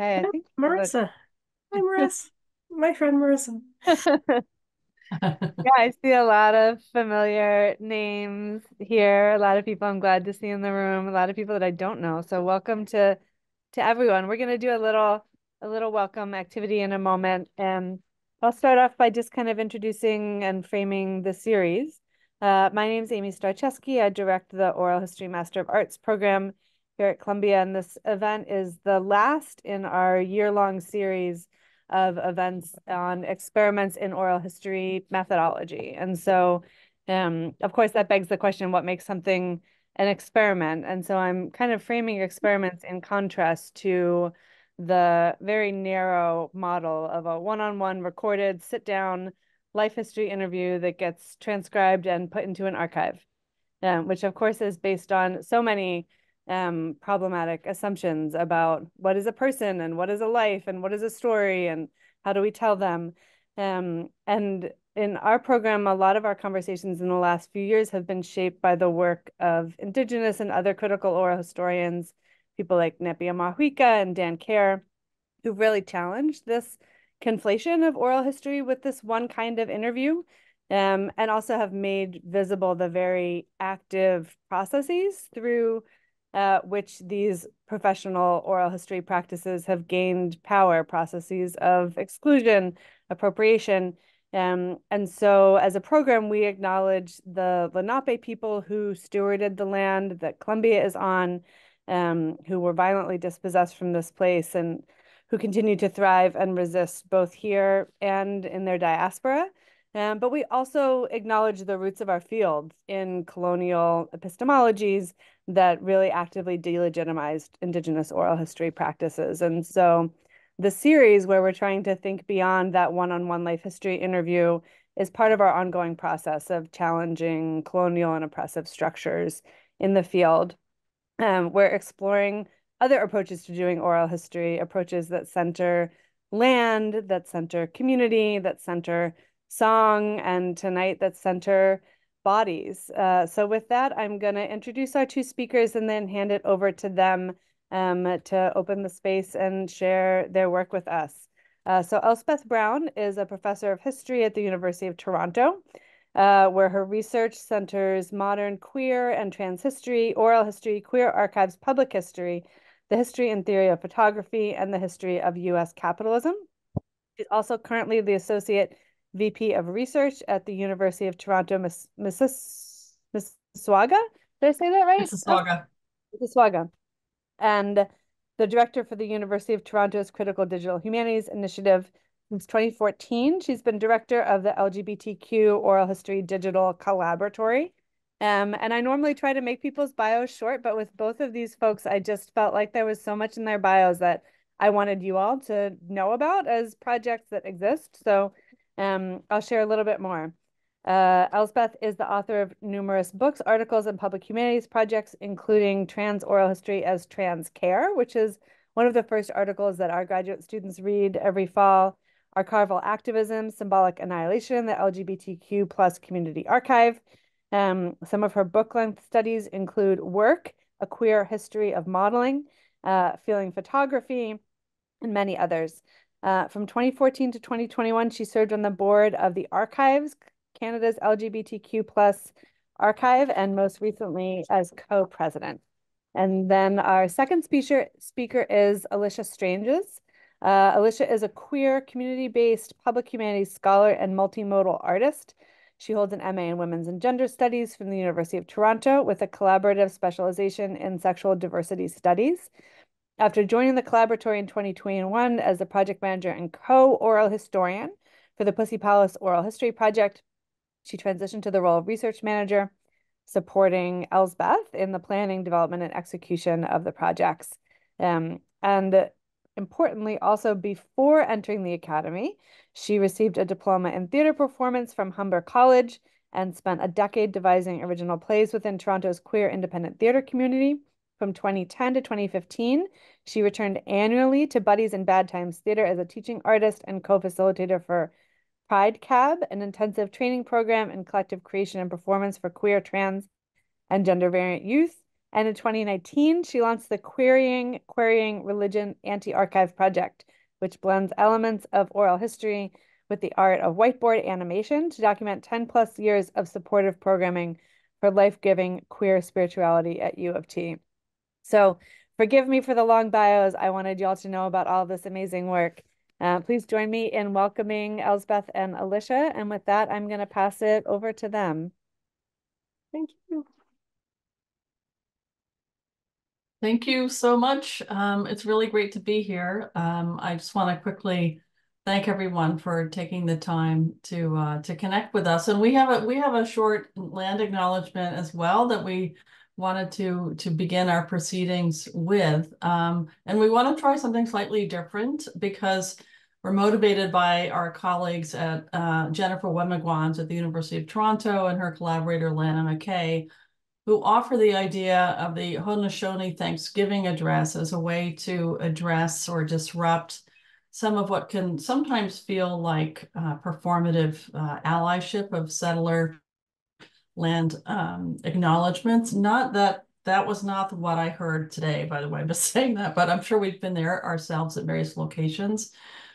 Okay, I think Marissa. Hi, Marissa. My friend Marissa. yeah, I see a lot of familiar names here. A lot of people I'm glad to see in the room. A lot of people that I don't know. So welcome to everyone. We're gonna do a little welcome activity in a moment, and I'll start off by just kind of introducing and framing the series. My name is Amy Starczewski. I direct the Oral History Master of Arts program here at Columbia, and this event is the last in our year-long series of events on experiments in oral history methodology. And so, of course, that begs the question, what makes something an experiment? And so I'm kind of framing experiments in contrast to the very narrow model of a one-on-one recorded sit-down life history interview that gets transcribed and put into an archive, which of course is based on so many problematic assumptions about what is a person and what is a life and what is a story and how do we tell them. And in our program, a lot of our conversations in the last few years have been shaped by the work of Indigenous and other critical oral historians, people like Nepia Mahuika and Dan Kerr, who've really challenged this conflation of oral history with this one kind of interview, and also have made visible the very active processes through which these professional oral history practices have gained power, processes of exclusion, appropriation. And so as a program, we acknowledge the Lenape people who stewarded the land that Columbia is on, who were violently dispossessed from this place and who continue to thrive and resist both here and in their diaspora. But we also acknowledge the roots of our field in colonial epistemologies that really actively delegitimized Indigenous oral history practices. And so the series where we're trying to think beyond that one-on-one life history interview is part of our ongoing process of challenging colonial and oppressive structures in the field. We're exploring other approaches to doing oral history, approaches that center land, that center community, that center song, and tonight that center bodies. So with that, I'm going to introduce our two speakers and then hand it over to them to open the space and share their work with us. So Elspeth Brown is a professor of history at the University of Toronto, where her research centers modern queer and trans history, oral history, queer archives, public history, the history and theory of photography, and the history of U.S. capitalism. She's also currently the Associate VP of Research at the University of Toronto, Mississauga. Did I say that right? Oh, Mississauga. Mississauga. And the director for the University of Toronto's Critical Digital Humanities Initiative since 2014. She's been director of the LGBTQ Oral History Digital Collaboratory. And I normally try to make people's bios short, but with both of these folks, I just felt like there was so much in their bios that I wanted you all to know about as projects that exist. So I'll share a little bit more. Elspeth is the author of numerous books, articles, and public humanities projects, including Trans Oral History as Trans Care, which is one of the first articles that our graduate students read every fall. Archival Activism, Symbolic Annihilation, the LGBTQ plus Community Archive. Some of her book-length studies include Work, A Queer History of Modeling, Feeling Photography, and many others. From 2014 to 2021, she served on the board of the Archives, Canada's LGBTQ plus archive, and most recently as co-president. And then our second speaker is Alisha Stranges. Alisha is a queer, community-based public humanities scholar and multimodal artist. She holds an MA in Women's and Gender Studies from the University of Toronto with a collaborative specialization in sexual diversity studies. After joining the Collaboratory in 2021 as the project manager and co-oral historian for the Pussy Palace Oral History Project, she transitioned to the role of research manager, supporting Elspeth in the planning, development, and execution of the projects. And importantly, also before entering the academy, she received a diploma in theater performance from Humber College and spent a decade devising original plays within Toronto's queer independent theater community. From 2010 to 2015, she returned annually to Buddies in Bad Times Theater as a teaching artist and co-facilitator for Pride Cab, an intensive training program in collective creation and performance for queer, trans, and gender variant youth. And in 2019, she launched the Querying Religion Anti-Archive Project, which blends elements of oral history with the art of whiteboard animation to document 10 plus years of supportive programming for life-giving queer spirituality at U of T. So forgive me for the long bios. I wanted y'all to know about all this amazing work. Please join me in welcoming Elspeth and Alisha. And with that, I'm going to pass it over to them. Thank you. Thank you so much. It's really great to be here. I just want to quickly thank everyone for taking the time to connect with us. And we have a short land acknowledgement as well that we wanted to begin our proceedings with. And we want to try something slightly different because we're motivated by our colleagues at Jennifer Wemigwans at the University of Toronto and her collaborator Lana McKay, who offer the idea of the Haudenosaunee Thanksgiving address as a way to address or disrupt some of what can sometimes feel like performative allyship of settler land acknowledgements. Not that that was not what I heard today, by the way, I'm just saying that, but I'm sure we've been there ourselves at various locations.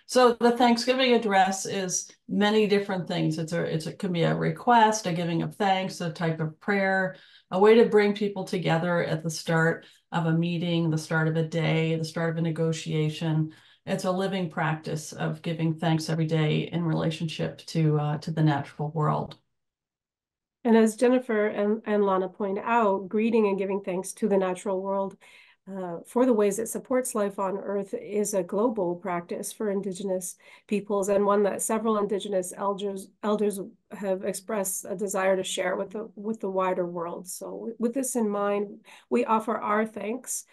So the Thanksgiving address is many different things. It can be a request, a giving of thanks, a type of prayer, a way to bring people together at the start of a meeting, the start of a day, the start of a negotiation. It's a living practice of giving thanks every day in relationship to the natural world. And as Jennifer and Lana point out, greeting and giving thanks to the natural world for the ways it supports life on Earth is a global practice for Indigenous peoples, and one that several Indigenous elders have expressed a desire to share with the wider world. So with this in mind, we offer our thanks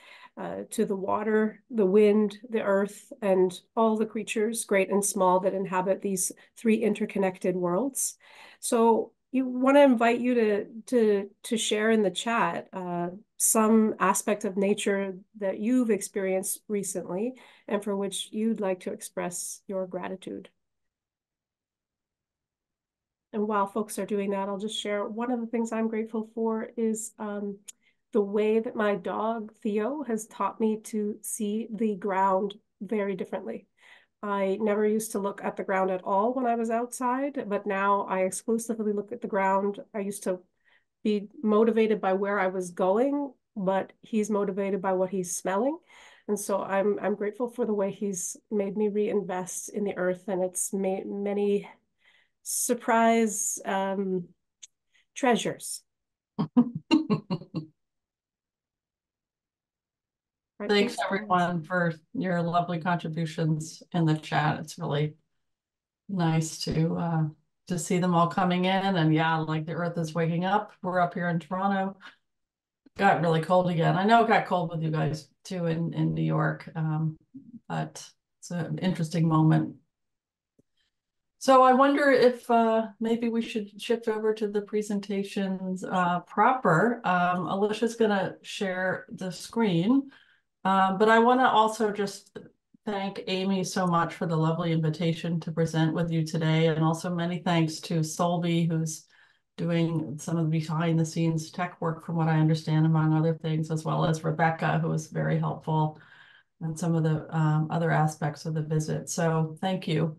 to the water, the wind, the earth, and all the creatures, great and small, that inhabit these three interconnected worlds. So you want to invite you to share in the chat some aspect of nature that you've experienced recently and for which you'd like to express your gratitude. And while folks are doing that, I'll just share one of the things I'm grateful for is the way that my dog, Theo, has taught me to see the ground very differently. I never used to look at the ground at all when I was outside, but now I exclusively look at the ground. I used to be motivated by where I was going, but he's motivated by what he's smelling. And so I'm grateful for the way he's made me reinvest in the earth, and it's made many surprise treasures. Right, Thanks everyone for your lovely contributions in the chat. It's really nice to see them all coming in. And yeah, like the earth is waking up. We're up here in Toronto. Got really cold again. I know it got cold with you guys too in New York, but it's an interesting moment. So I wonder if maybe we should shift over to the presentations proper. Alicia's going to share the screen. But I want to also just thank Amy so much for the lovely invitation to present with you today. And also many thanks to Solby, who's doing some of the behind the scenes tech work, from what I understand, among other things, as well as Rebecca, who was very helpful and some of the other aspects of the visit. So thank you.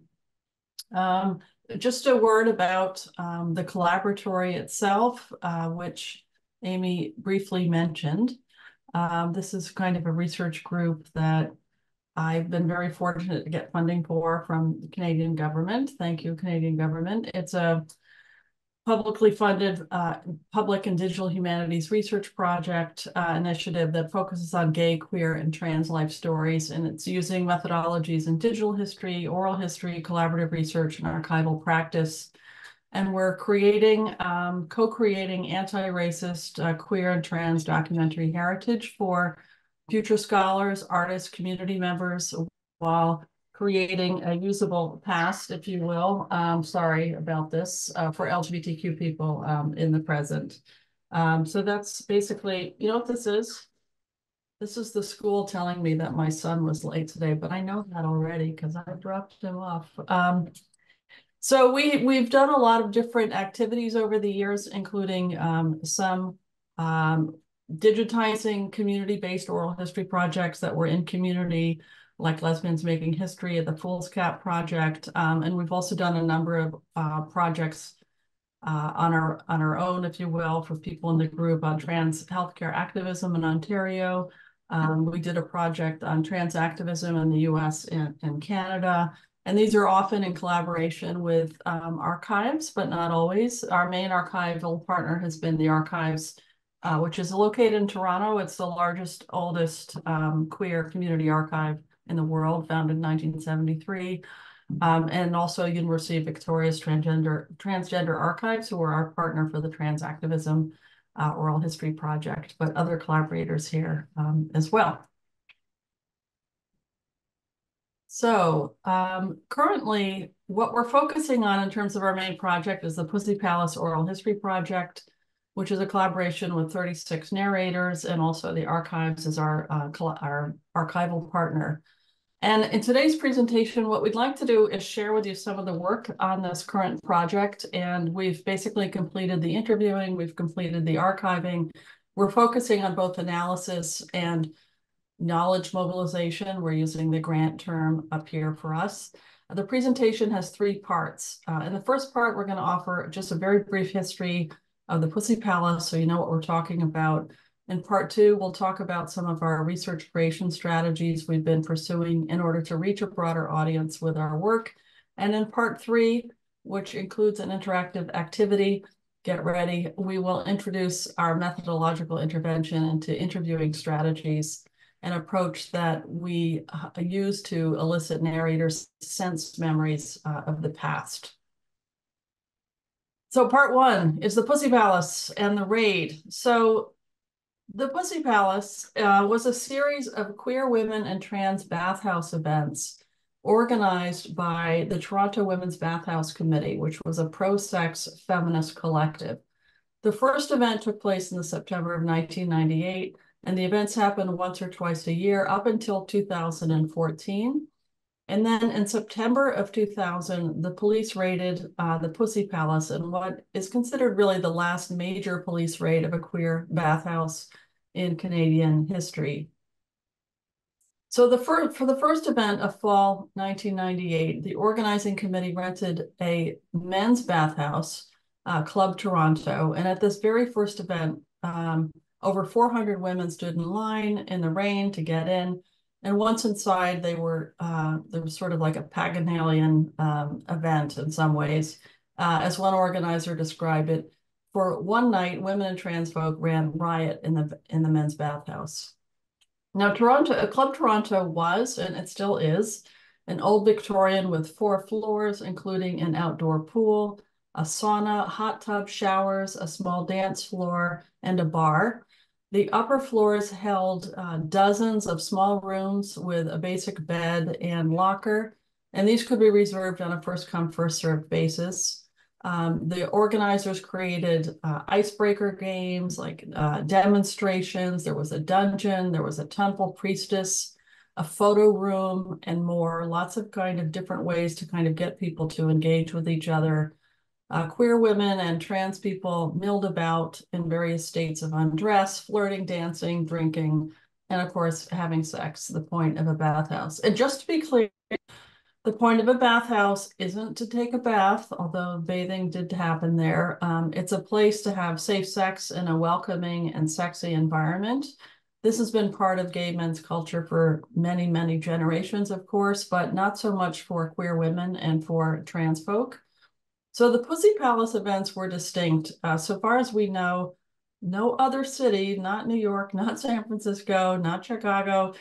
Just a word about the Collaboratory itself, which Amy briefly mentioned. This is kind of a research group that I've been very fortunate to get funding for from the Canadian government. Thank you, Canadian government. It's a publicly funded public and digital humanities research project initiative that focuses on gay, queer, and trans life stories. And it's using methodologies in digital history, oral history, collaborative research, and archival practice. And we're creating, co-creating anti-racist queer and trans documentary heritage for future scholars, artists, community members, while creating a usable past, if you will, sorry about this, for LGBTQ people in the present. So that's basically, you know what this is? This is the school telling me that my son was late today, but I know that already because I dropped him off. So we've done a lot of different activities over the years, including some digitizing community-based oral history projects that were in community, like Lesbians Making History at the Foolscap Project. And we've also done a number of projects on our own, if you will, for people in the group on trans healthcare activism in Ontario. We did a project on trans activism in the US and Canada. And these are often in collaboration with archives, but not always. Our main archival partner has been the Archives, which is located in Toronto. It's the largest, oldest queer community archive in the world, founded in 1973. And also University of Victoria's Transgender Archives, who are our partner for the trans activism oral history project, but other collaborators here as well. So currently, what we're focusing on in terms of our main project is the Pussy Palace Oral History Project, which is a collaboration with 36 narrators, and also the Archives is our archival partner. And in today's presentation, what we'd like to do is share with you some of the work on this current project. And we've basically completed the interviewing, we've completed the archiving. We're focusing on both analysis and knowledge mobilization. We're using the grant term up here for us. The presentation has 3 parts. In the first part, we're going to offer just a very brief history of the Pussy Palace, so you know what we're talking about. In part 2, we'll talk about some of our research creation strategies we've been pursuing in order to reach a broader audience with our work. And in part 3, which includes an interactive activity, get ready, we will introduce our methodological intervention into interviewing strategies, an approach that we use to elicit narrators' sense memories of the past. So part 1 is the Pussy Palace and the raid. So the Pussy Palace was a series of queer women and trans bathhouse events organized by the Toronto Women's Bathhouse Committee, which was a pro-sex feminist collective. The first event took place in the September of 1998, and the events happened once or twice a year up until 2014. And then in September of 2000, the police raided the Pussy Palace in what is considered really the last major police raid of a queer bathhouse in Canadian history. So for the first event of fall 1998, the organizing committee rented a men's bathhouse, Club Toronto. And at this very first event, over 400 women stood in line in the rain to get in. And once inside, there was sort of like a Paganalian event in some ways. As one organizer described it, for one night, women and trans folk ran riot in the men's bathhouse. Now, Club Toronto was, and it still is, an old Victorian with 4 floors, including an outdoor pool, a sauna, hot tub, showers, a small dance floor, and a bar. The upper floors held dozens of small rooms with a basic bed and locker, and these could be reserved on a first-come, first-served basis. The organizers created icebreaker games, like demonstrations. There was a dungeon, there was a temple priestess, a photo room, and more. Lots of kind of different ways to kind of get people to engage with each other. Queer women and trans people milled about in various states of undress, flirting, dancing, drinking, and of course, having sex, the point of a bathhouse. And just to be clear, the point of a bathhouse isn't to take a bath, although bathing did happen there. It's a place to have safe sex in a welcoming and sexy environment. This has been part of gay men's culture for many, many generations, of course, but not so much for queer women and for trans folk. So the Pussy Palace events were distinct. So far as we know, no other city, not New York, not San Francisco, not Chicago,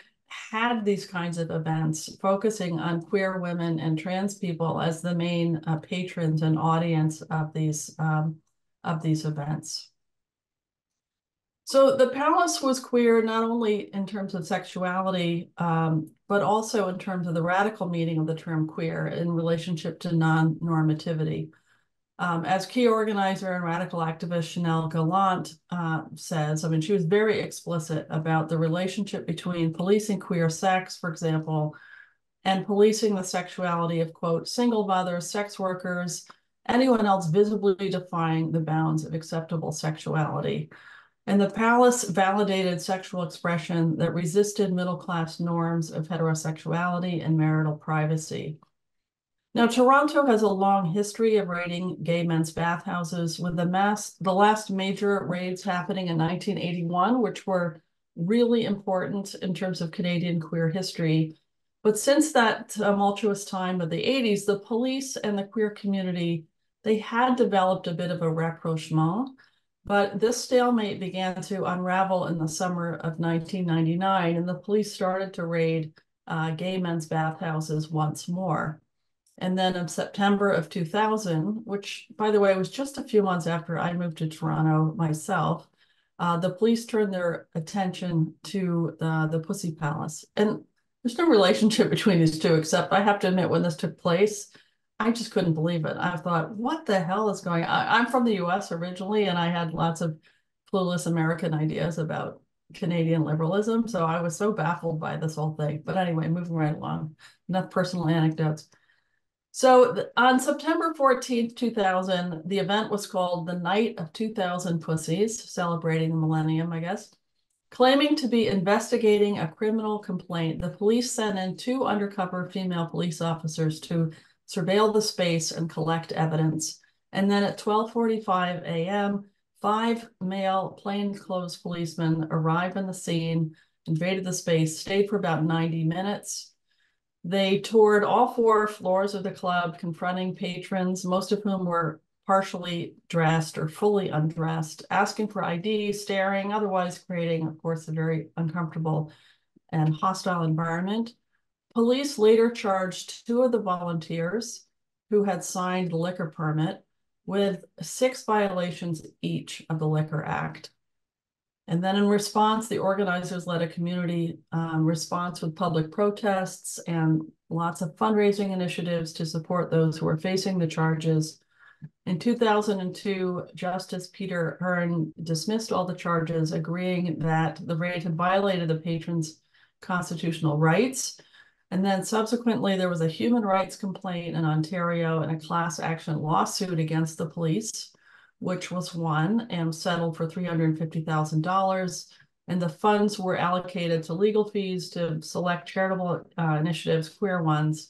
had these kinds of events focusing on queer women and trans people as the main patrons and audience of these events. So the palace was queer not only in terms of sexuality, but also in terms of the radical meaning of the term queer in relationship to non-normativity. As key organizer and radical activist Chanel Gallant says, I mean, she was very explicit about the relationship between policing queer sex, for example, and policing the sexuality of, quote, single mothers, sex workers, anyone else visibly defying the bounds of acceptable sexuality. And the palace validated sexual expression that resisted middle-class norms of heterosexuality and marital privacy. Now, Toronto has a long history of raiding gay men's bathhouses, with the last major raids happening in 1981, which were really important in terms of Canadian queer history. But since that tumultuous time of the 80s, the police and the queer community, they had developed a bit of a rapprochement, but this stalemate began to unravel in the summer of 1999, and the police started to raid gay men's bathhouses once more. And then in September of 2000, which, by the way, was just a few months after I moved to Toronto myself, the police turned their attention to the Pussy Palace. And there's no relationship between these two, except I have to admit, when this took place, I just couldn't believe it. I thought, what the hell is going on? I'm from the US originally, and I had lots of clueless American ideas about Canadian liberalism. So I was so baffled by this whole thing. But anyway, moving right along, enough personal anecdotes. So on September 14th, 2000, the event was called the Night of 2000 Pussies, celebrating the millennium, I guess. Claiming to be investigating a criminal complaint, the police sent in 2 undercover female police officers to surveil the space and collect evidence. And then at 12:45 a.m., 5 male plainclothes policemen arrived on the scene, invaded the space, stayed for about 90 minutes. They toured all 4 floors of the club, confronting patrons, most of whom were partially dressed or fully undressed, asking for ID, staring, otherwise creating, of course, a very uncomfortable and hostile environment. Police later charged 2 of the volunteers who had signed the liquor permit with 6 violations each of the Liquor Act. And then in response, the organizers led a community response with public protests and lots of fundraising initiatives to support those who were facing the charges. In 2002, Justice Peter Hearn dismissed all the charges, agreeing that the raid had violated the patrons' constitutional rights. And then subsequently, there was a human rights complaint in Ontario and a class action lawsuit against the police, which was won and settled for $350,000. And the funds were allocated to legal fees to select charitable initiatives, queer ones,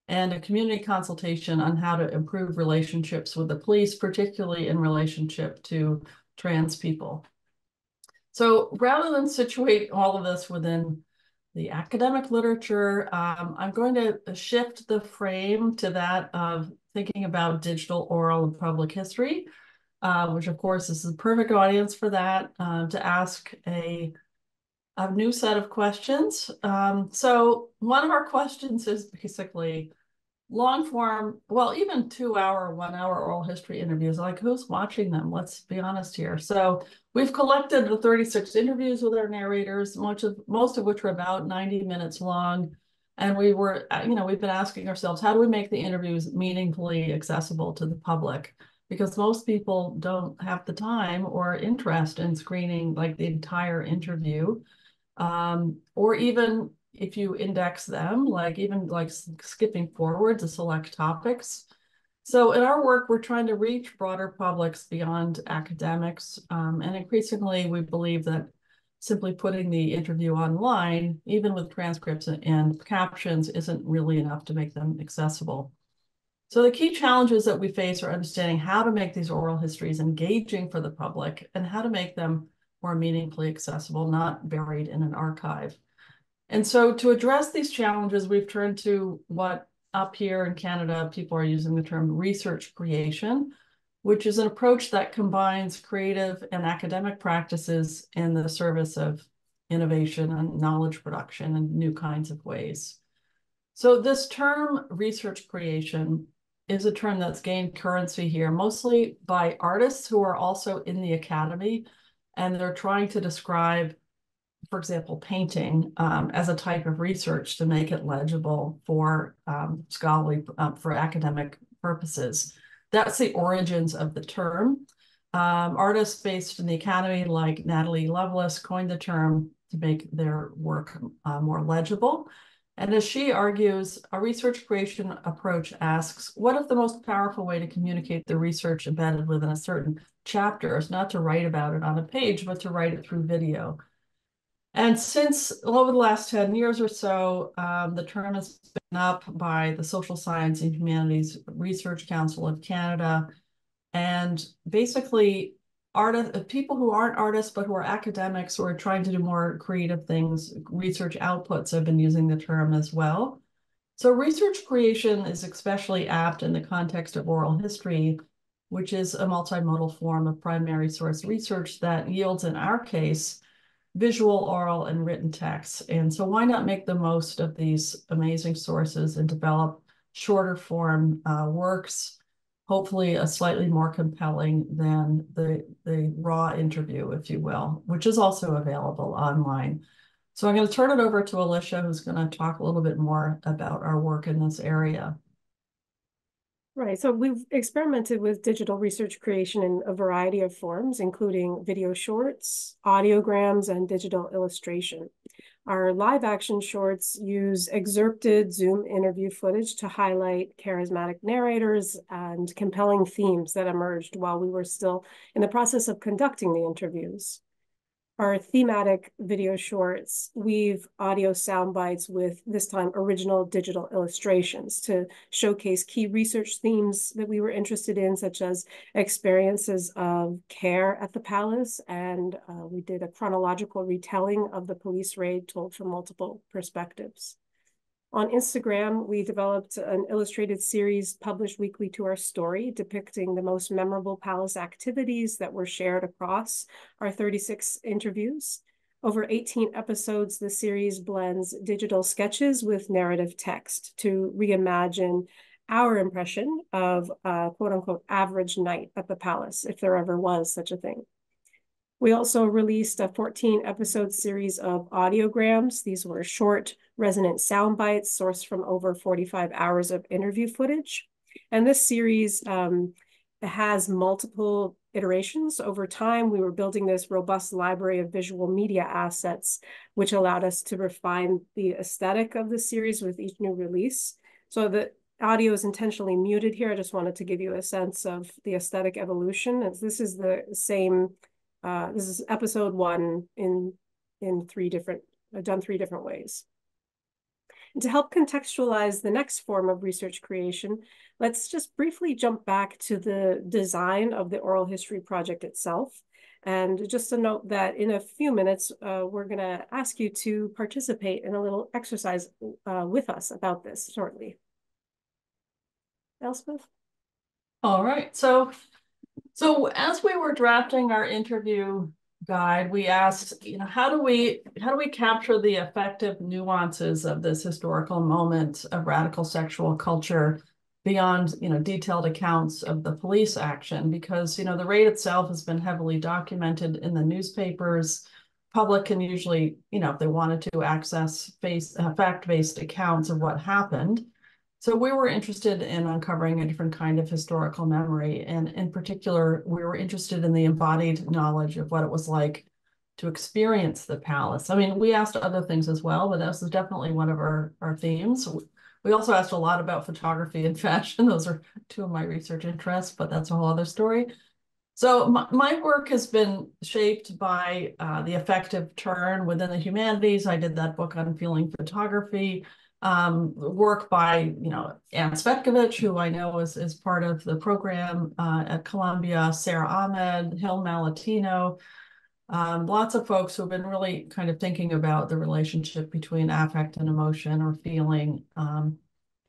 and a community consultation on how to improve relationships with the police, particularly in relationship to trans people. So rather than situate all of this within the academic literature, I'm going to shift the frame to that of thinking about digital, oral, and public history, which of course is the perfect audience for that, to ask a new set of questions. So one of our questions is basically long form, well, even 2-hour, 1-hour oral history interviews, like who's watching them? Let's be honest here. So we've collected the 36 interviews with our narrators, most of which were about 90 minutes long. And we were, we've been asking ourselves, how do we make the interviews meaningfully accessible to the public? Because most people don't have the time or interest in screening like the entire interview, or even if you index them, even skipping forward to select topics. So in our work, we're trying to reach broader publics beyond academics. And increasingly, we believe that simply putting the interview online, even with transcripts and captions, isn't really enough to make them accessible. So the key challenges that we face are understanding how to make these oral histories engaging for the public and how to make them more meaningfully accessible, not buried in an archive. And so to address these challenges, we've turned to what up here in Canada, people are using the term research creation, which is an approach that combines creative and academic practices in the service of innovation and knowledge production in new kinds of ways. So this term research creation is a term that's gained currency here, mostly by artists who are also in the academy, and they're trying to describe, for example, painting as a type of research to make it legible for scholarly, for academic purposes. That's the origins of the term. Artists based in the academy like Natalie Lovelace coined the term to make their work more legible. And as she argues, a research creation approach asks, what if the most powerful way to communicate the research embedded within a certain chapter is not to write about it on a page, but to write it through video? And since over the last 10 years or so, the term has been up by the Social Science and Humanities Research Council of Canada. And basically, people who aren't artists, but who are academics or are trying to do more creative things, research outputs have been using the term as well. So research creation is especially apt in the context of oral history, which is a multimodal form of primary source research that yields, in our case, visual, oral, and written texts. And so why not make the most of these amazing sources and develop shorter form works, hopefully a slightly more compelling than the raw interview, if you will, which is also available online. So I'm going to turn it over to Alisha, who's going to talk a little bit more about our work in this area. Right. So we've experimented with digital research creation in a variety of forms, including video shorts, audiograms, and digital illustration. Our live action shorts use excerpted Zoom interview footage to highlight charismatic narrators and compelling themes that emerged while we were still in the process of conducting the interviews. Our thematic video shorts weave audio sound bites with, this time, original digital illustrations to showcase key research themes that we were interested in, such as experiences of care at the palace, and we did a chronological retelling of the police raid told from multiple perspectives. On Instagram, we developed an illustrated series published weekly to our story, depicting the most memorable palace activities that were shared across our 36 interviews. Over 18 episodes, the series blends digital sketches with narrative text to reimagine our impression of a quote-unquote average night at the palace, if there ever was such a thing. We also released a 14-episode series of audiograms. These were short, resonant sound bites sourced from over 45 hours of interview footage. And this series has multiple iterations. Over time, we were building this robust library of visual media assets, which allowed us to refine the aesthetic of the series with each new release. So the audio is intentionally muted here. I just wanted to give you a sense of the aesthetic evolution. As this is the same. This is episode 1 in three different ways. And to help contextualize the next form of research creation, let's just briefly jump back to the design of the oral history project itself. And just a note that in a few minutes, we're going to ask you to participate in a little exercise with us about this shortly. Elspeth? All right. So as we were drafting our interview guide, we asked, how do we capture the affective nuances of this historical moment of radical sexual culture beyond, detailed accounts of the police action? Because, the raid itself has been heavily documented in the newspapers. Public can usually, if they wanted to, access fact-based accounts of what happened. So we were interested in uncovering a different kind of historical memory. And in particular, we were interested in the embodied knowledge of what it was like to experience the palace. I mean, we asked other things as well, but this is definitely one of our themes. We also asked a lot about photography and fashion. Those are two of my research interests, but that's a whole other story. So my work has been shaped by the affective turn within the humanities. I did that book on feeling photography. Work by, Anne Svetkovich, who I know is part of the program at Columbia, Sarah Ahmed, Hill Malatino, lots of folks who have been really kind of thinking about the relationship between affect and emotion or feeling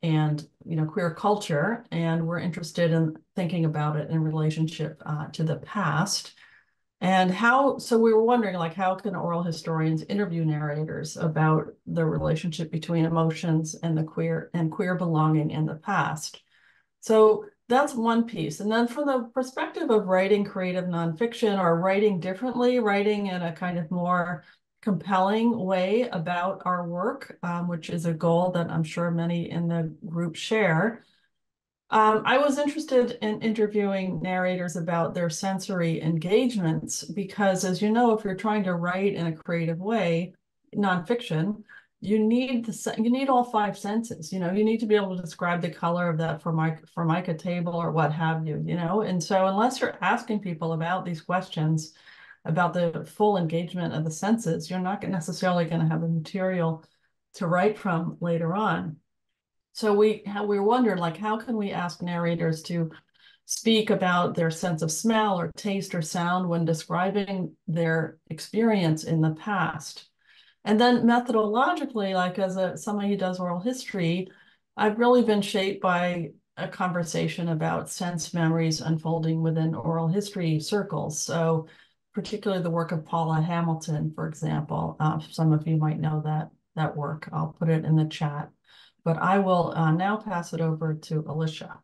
and, queer culture. And we're interested in thinking about it in relationship to the past. And so we were wondering, how can oral historians interview narrators about the relationship between emotions and queer belonging in the past? So that's one piece. And then from the perspective of writing creative nonfiction or writing differently, writing in a kind of more compelling way about our work, which is a goal that I'm sure many in the group share. I was interested in interviewing narrators about their sensory engagements because, as you know, if you're trying to write in a creative way, nonfiction, you need all five senses. You need to be able to describe the color of that formica table or what have you. And so unless you're asking people about these questions about the full engagement of the senses, you're not necessarily going to have the material to write from later on. So we wondered, like, how can we ask narrators to speak about their sense of smell or taste or sound when describing their experience in the past? And then methodologically, like as somebody who does oral history, I've really been shaped by a conversation about sense memories unfolding within oral history circles. So particularly the work of Paula Hamilton, for example. Some of you might know that work. I'll put it in the chat. But I will now pass it over to Alisha.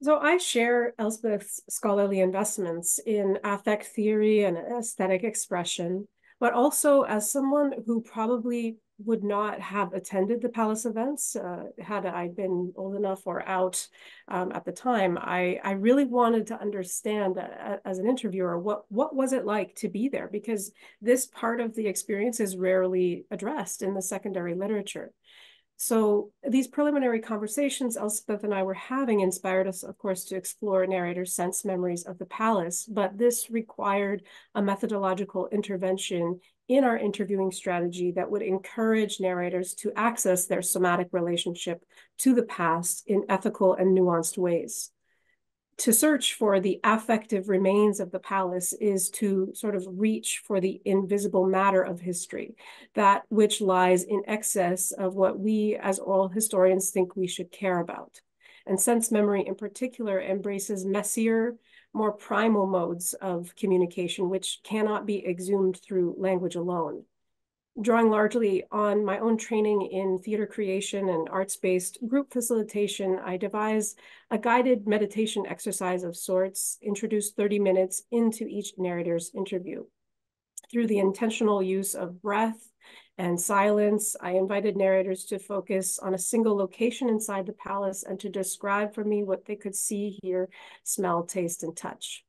So I share Elspeth's scholarly investments in affect theory and aesthetic expression, but also as someone who probably would not have attended the Palace events had I been old enough or out at the time. I really wanted to understand as an interviewer, what was it like to be there? Because this part of the experience is rarely addressed in the secondary literature. So these preliminary conversations Elspeth and I were having inspired us, of course, to explore narrators' sense memories of the palace, but this required a methodological intervention in our interviewing strategy that would encourage narrators to access their somatic relationship to the past in ethical and nuanced ways. To search for the affective remains of the palace is to sort of reach for the invisible matter of history, that which lies in excess of what we as oral historians think we should care about. And sense memory in particular embraces messier, more primal modes of communication, which cannot be exhumed through language alone. Drawing largely on my own training in theater creation and arts-based group facilitation, I devised a guided meditation exercise of sorts, introduced 30 minutes into each narrator's interview. Through the intentional use of breath and silence, I invited narrators to focus on a single location inside the palace and to describe for me what they could see, hear, smell, taste, and touch.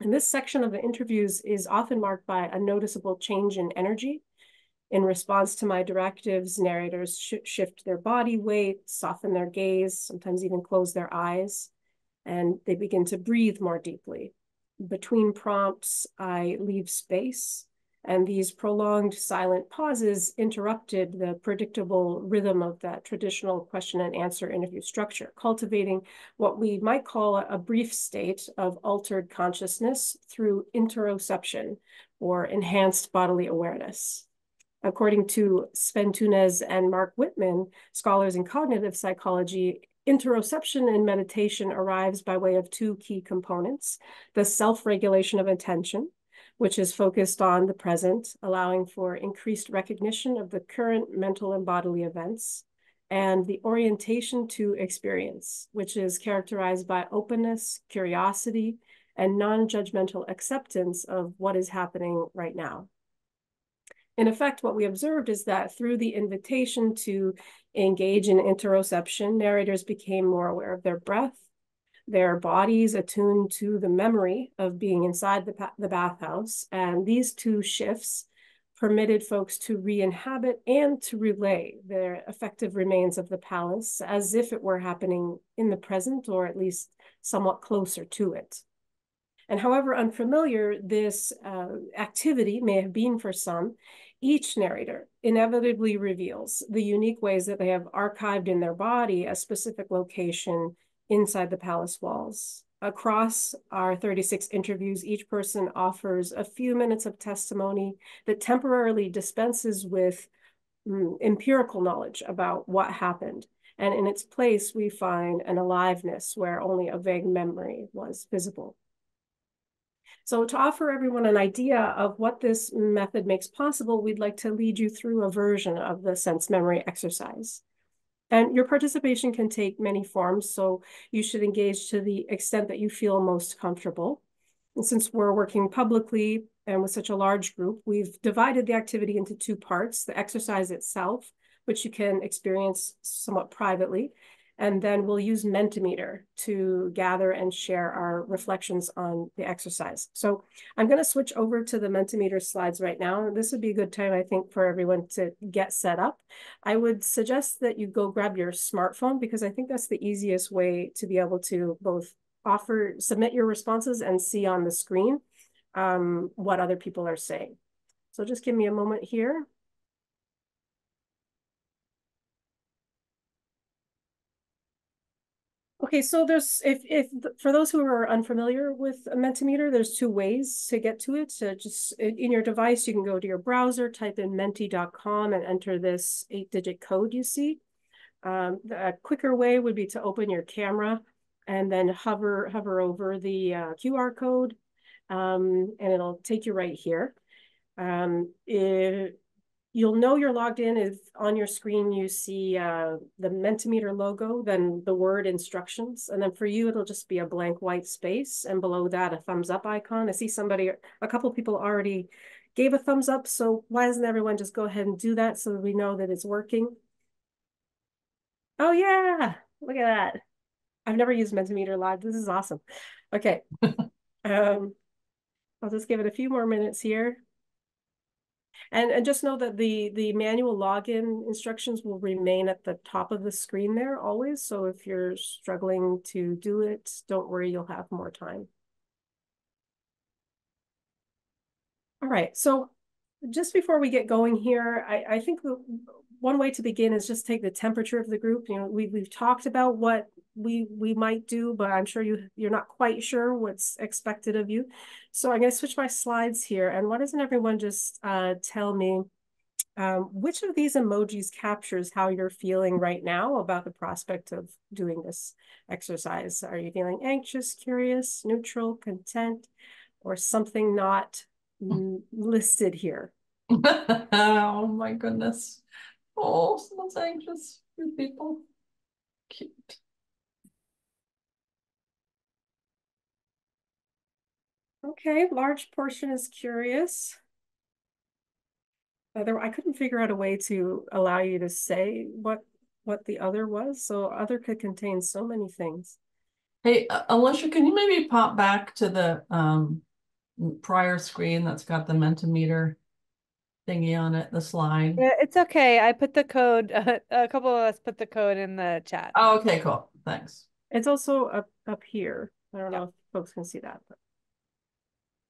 And this section of the interviews is often marked by a noticeable change in energy. In response to my directives, narrators shift their body weight, soften their gaze, sometimes even close their eyes, and they begin to breathe more deeply. Between prompts, I leave space, and these prolonged silent pauses interrupted the predictable rhythm of that traditional question and answer interview structure, cultivating what we might call a brief state of altered consciousness through interoception or enhanced bodily awareness. According to Sven Tunes and Mark Whitman, scholars in cognitive psychology, interoception in meditation arrives by way of two key components: the self-regulation of attention, which is focused on the present, allowing for increased recognition of the current mental and bodily events, and the orientation to experience, which is characterized by openness, curiosity, and non-judgmental acceptance of what is happening right now. In effect, what we observed is that through the invitation to engage in interoception, narrators became more aware of their breath, their bodies attuned to the memory of being inside the bathhouse, and these two shifts permitted folks to re-inhabit and to relay their affective remains of the palace as if it were happening in the present, or at least somewhat closer to it. And however unfamiliar this activity may have been for some, each narrator inevitably reveals the unique ways that they have archived in their body a specific location inside the palace walls. Across our 36 interviews, each person offers a few minutes of testimony that temporarily dispenses with empirical knowledge about what happened. And in its place, we find an aliveness where only a vague memory was visible. So to offer everyone an idea of what this method makes possible, we'd like to lead you through a version of the sense memory exercise. And your participation can take many forms, so you should engage to the extent that you feel most comfortable. And since we're working publicly and with such a large group, we've divided the activity into two parts: the exercise itself, which you can experience somewhat privately, And then we'll use Mentimeter to gather and share our reflections on the exercise. So I'm going to switch over to the Mentimeter slides right now. This would be a good time, I think, for everyone to get set up. I would suggest that you go grab your smartphone, because I think that's the easiest way to be able to both submit your responses and see on the screen what other people are saying. So just give me a moment here. Okay, so there's, if for those who are unfamiliar with a Mentimeter, there's two ways to get to it. So just in your device, you can go to your browser, type in menti.com and enter this 8-digit code you see. The quicker way would be to open your camera and then hover over the QR code, and it'll take you right here. You'll know you're logged in if on your screen you see the Mentimeter logo, then the word instructions. And then for you, it'll just be a blank white space. And below that, a thumbs up icon. I see a couple people already gave a thumbs up. So why doesn't everyone just go ahead and do that so that we know that it's working? Oh yeah, look at that. I've never used Mentimeter Live. This is awesome. Okay. I'll just give it a few more minutes here. And just know that the manual login instructions will remain at the top of the screen there always. So if you're struggling to do it, don't worry, you'll have more time. All right, so just before we get going here, I think one way to begin is just take the temperature of the group. You know, we've talked about what we might do, but I'm sure you're not quite sure what's expected of you. So I'm going to switch my slides here. And why doesn't everyone just tell me which of these emojis captures how you're feeling right now about the prospect of doing this exercise? Are you feeling anxious, curious, neutral, content, or something not listed here? Oh my goodness. Oh, someone's anxious. Good people. Cute. Okay, large portion is curious. I couldn't figure out a way to allow you to say what the other was. So other could contain so many things. Hey, Alisha, can you maybe pop back to the prior screen that's got the Mentimeter thingy on it, the slide? Yeah, it's okay. I put the code, a couple of us put the code in the chat. Oh, okay, cool. Thanks. It's also up here. I don't know if folks can see that. But...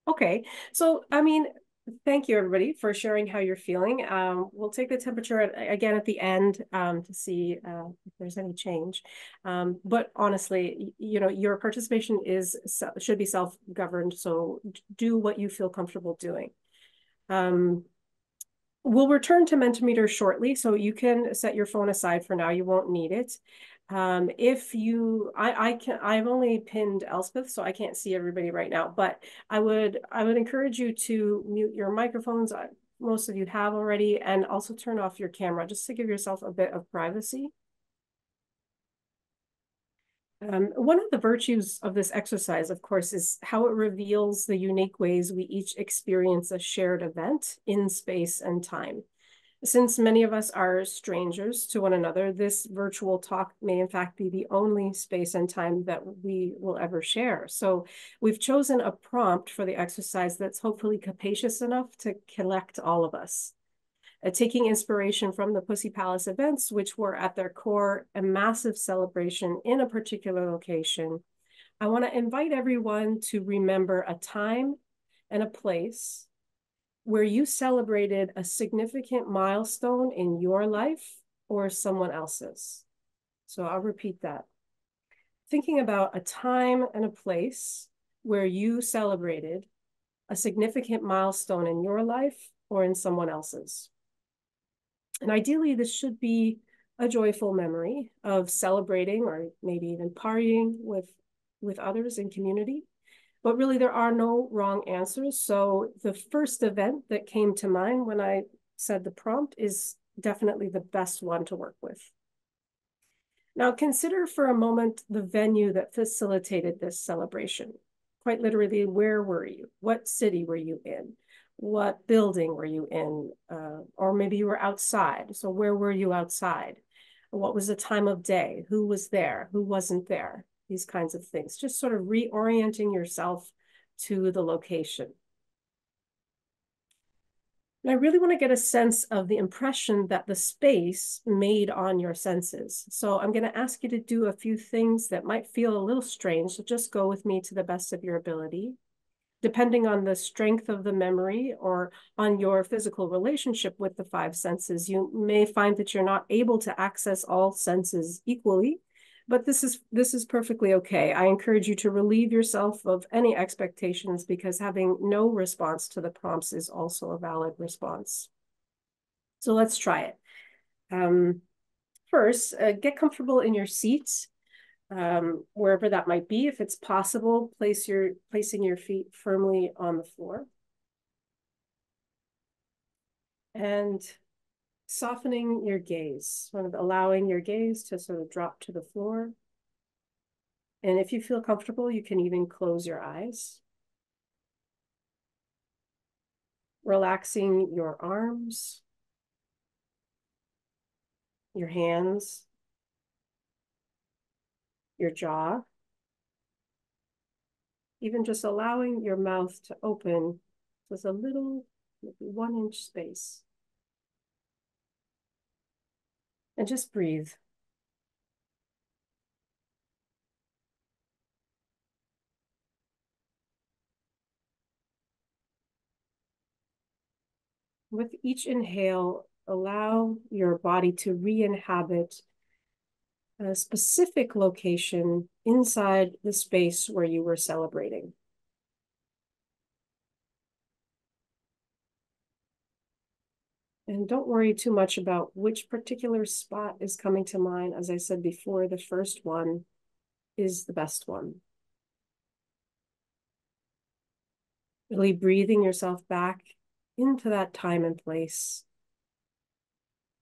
Okay, so I mean, thank you everybody for sharing how you're feeling. We'll take the temperature again at the end to see if there's any change. But honestly, you know, your participation should be self-governed. So do what you feel comfortable doing. We'll return to Mentimeter shortly, so you can set your phone aside for now. You won't need it. I've only pinned Elspeth, so I can't see everybody right now, but I would encourage you to mute your microphones. Most of you have already, and also turn off your camera just to give yourself a bit of privacy. One of the virtues of this exercise, of course, is how it reveals the unique ways we each experience a shared event in space and time. Since many of us are strangers to one another, this virtual talk may in fact be the only space and time that we will ever share. So we've chosen a prompt for the exercise that's hopefully capacious enough to collect all of us. Taking inspiration from the Pussy Palace events, which were at their core a massive celebration in a particular location, I want to invite everyone to remember a time and a place where you celebrated a significant milestone in your life or someone else's. So I'll repeat that. Thinking about a time and a place where you celebrated a significant milestone in your life or in someone else's. And ideally, this should be a joyful memory of celebrating or maybe even partying with others in community. But really, there are no wrong answers. So the first event that came to mind when I said the prompt is definitely the best one to work with. Now, consider for a moment the venue that facilitated this celebration. Quite literally, where were you? What city were you in? What building were you in? Or maybe you were outside. So where were you outside? What was the time of day? Who was there? Who wasn't there? These kinds of things. Just sort of reorienting yourself to the location. And I really want to get a sense of the impression that the space made on your senses. So I'm going to ask you to do a few things that might feel a little strange. So just go with me to the best of your ability. Depending on the strength of the memory or on your physical relationship with the five senses, you may find that you're not able to access all senses equally, but this is perfectly okay. I encourage you to relieve yourself of any expectations because having no response to the prompts is also a valid response. So let's try it. First, get comfortable in your seat, wherever that might be. If it's possible, placing your feet firmly on the floor. And softening your gaze, sort of allowing your gaze to sort of drop to the floor. And if you feel comfortable, you can even close your eyes. Relaxing your arms, your hands, your jaw, even just allowing your mouth to open with a little 1-inch space. And just breathe. With each inhale, allow your body to re-inhabit a specific location inside the space where you were celebrating. And don't worry too much about which particular spot is coming to mind. As I said before, the first one is the best one. Really breathing yourself back into that time and place.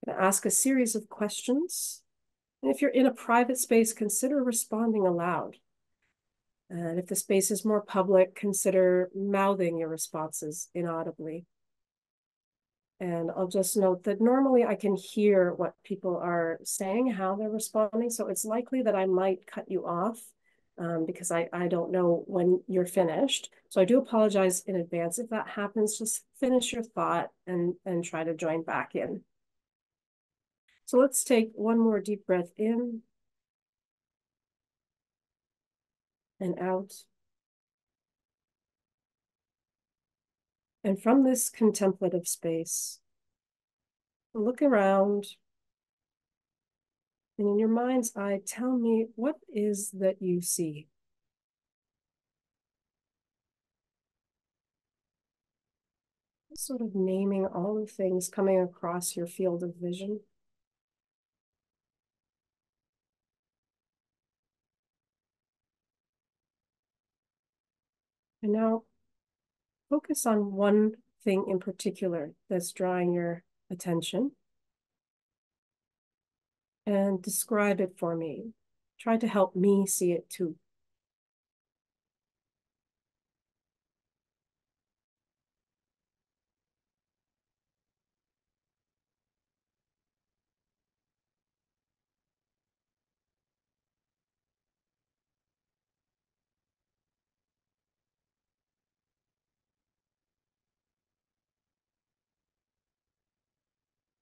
I'm gonna ask a series of questions. And if you're in a private space, consider responding aloud. And if the space is more public, consider mouthing your responses inaudibly. And I'll just note that normally I can hear what people are saying, how they're responding. So it's likely that I might cut you off because I don't know when you're finished. So I do apologize in advance. If that happens, just finish your thought and try to join back in. So let's take one more deep breath in and out. And from this contemplative space, look around and in your mind's eye, tell me what is that you see. Sort of naming all the things coming across your field of vision. And now focus on one thing in particular that's drawing your attention and describe it for me. Try to help me see it too.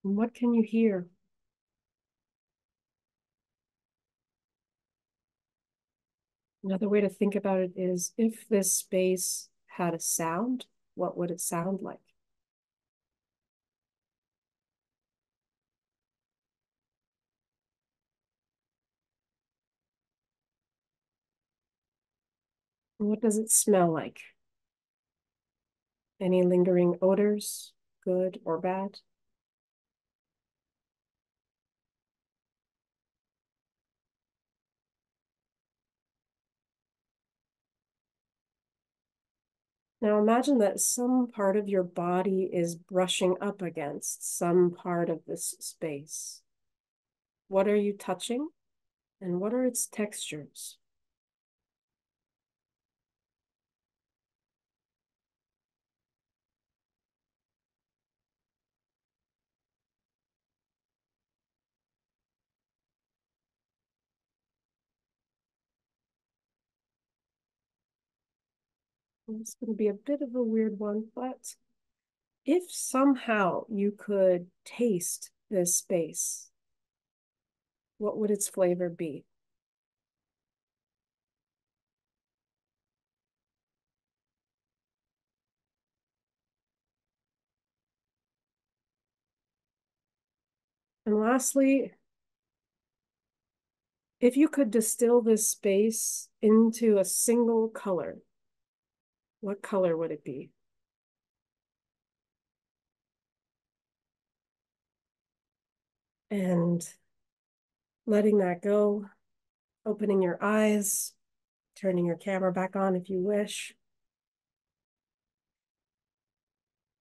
And what can you hear? Another way to think about it is if this space had a sound, what would it sound like? And what does it smell like? Any lingering odors, good or bad? Now imagine that some part of your body is brushing up against some part of this space. What are you touching and what are its textures? It's going to be a bit of a weird one, but if somehow you could taste this space, what would its flavor be? And lastly, if you could distill this space into a single color, what color would it be? And letting that go, opening your eyes, turning your camera back on if you wish.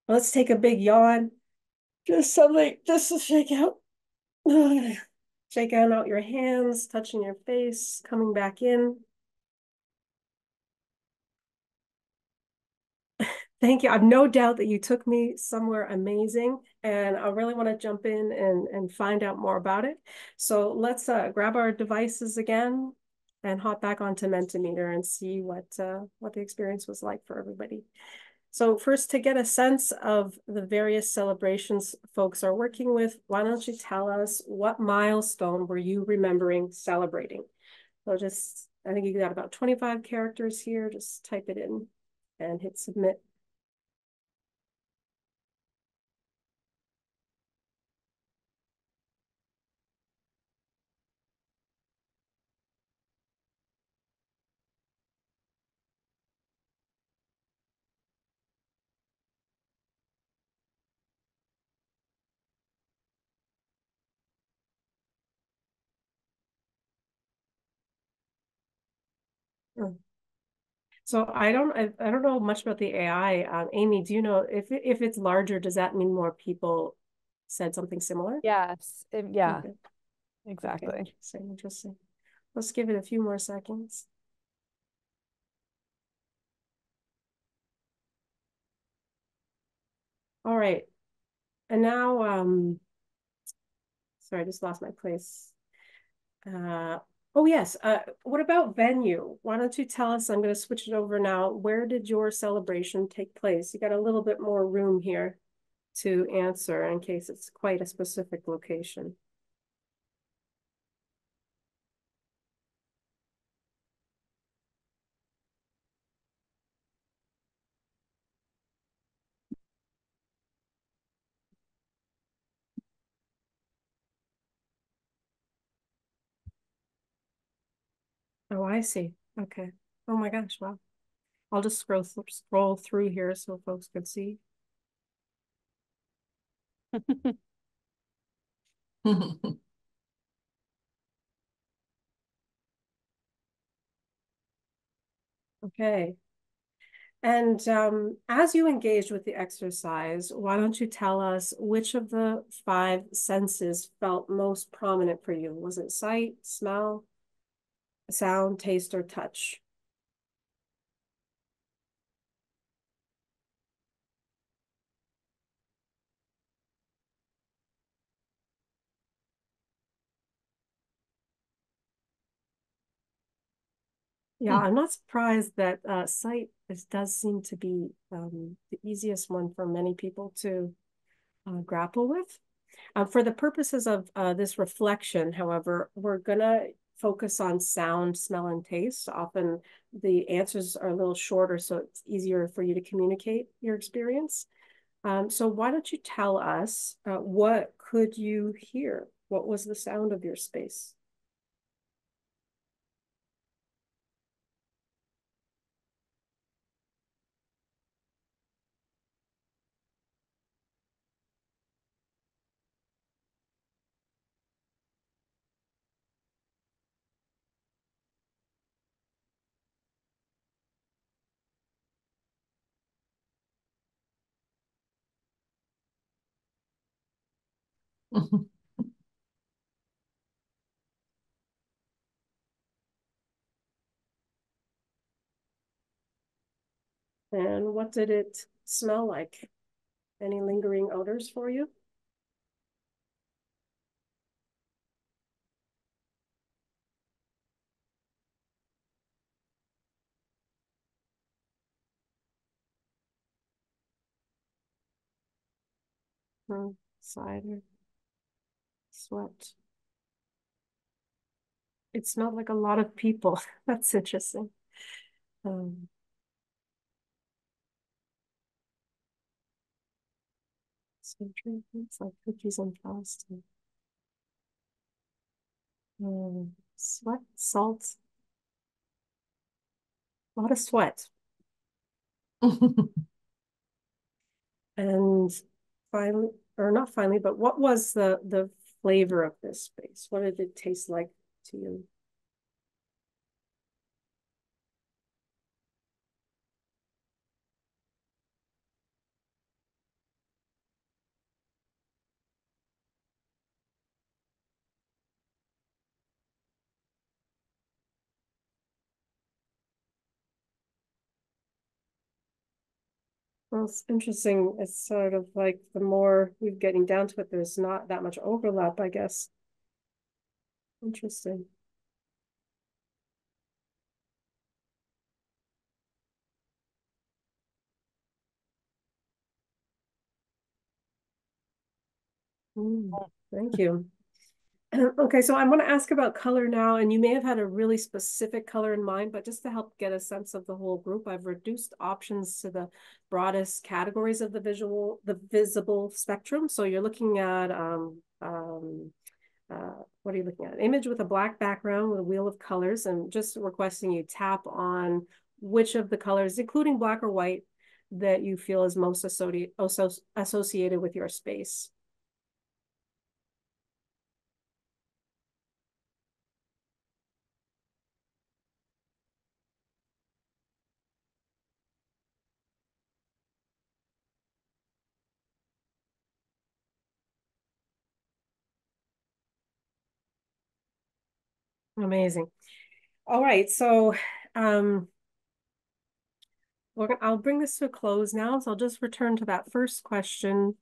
Let's take a big yawn. Just something, just to shake out. Shake out your hands, touching your face, coming back in. Thank you. I've no doubt that you took me somewhere amazing, and I really want to jump in and find out more about it. So let's grab our devices again and hop back onto Mentimeter and see what the experience was like for everybody. So first, to get a sense of the various celebrations folks are working with, why don't you tell us what milestone were you remembering celebrating? So just, I think you got about 25 characters here. Just type it in and hit submit. So I don't know much about the AI. Amy, do you know if it's larger, does that mean more people said something similar? Yes. Yeah, Okay. Okay. exactly. Interesting. Let's give it a few more seconds. All right. And now, sorry, I just lost my place. Oh yes. What about venue? Why don't you tell us? I'm going to switch it over now. Where did your celebration take place? You got a little bit more room here to answer in case it's quite a specific location. Oh, I see. Okay. Oh my gosh, wow. I'll just scroll through here so folks could see. Okay. And as you engaged with the exercise, why don't you tell us which of the five senses felt most prominent for you? Was it sight, smell, sound, taste, or touch? Yeah, I'm not surprised that sight does seem to be the easiest one for many people to grapple with. For the purposes of this reflection, however, we're gonna focus on sound, smell, and taste. Often the answers are a little shorter, so it's easier for you to communicate your experience. So why don't you tell us what could you hear? What was the sound of your space? And what did it smell like? Any lingering odors for you? Cider, sweat. It smelled like a lot of people. That's interesting. Um, it's like cookies and frosting. Sweat, salt, a lot of sweat. And finally, or not finally, but what was the flavor of this space? What did it taste like to you? Well, it's interesting. It's sort of like the more we're getting down to it, there's not that much overlap, I guess. Interesting. Thank you. Okay, so I want to ask about color now, and you may have had a really specific color in mind, but just to help get a sense of the whole group, I've reduced options to the broadest categories of the visible spectrum. So you're looking at what are you looking at? An image with a black background with a wheel of colors, and just requesting you tap on which of the colors, including black or white, that you feel is most associated with your space. Amazing. All right, so um, I'll bring this to a close now. So I'll just return to that first question.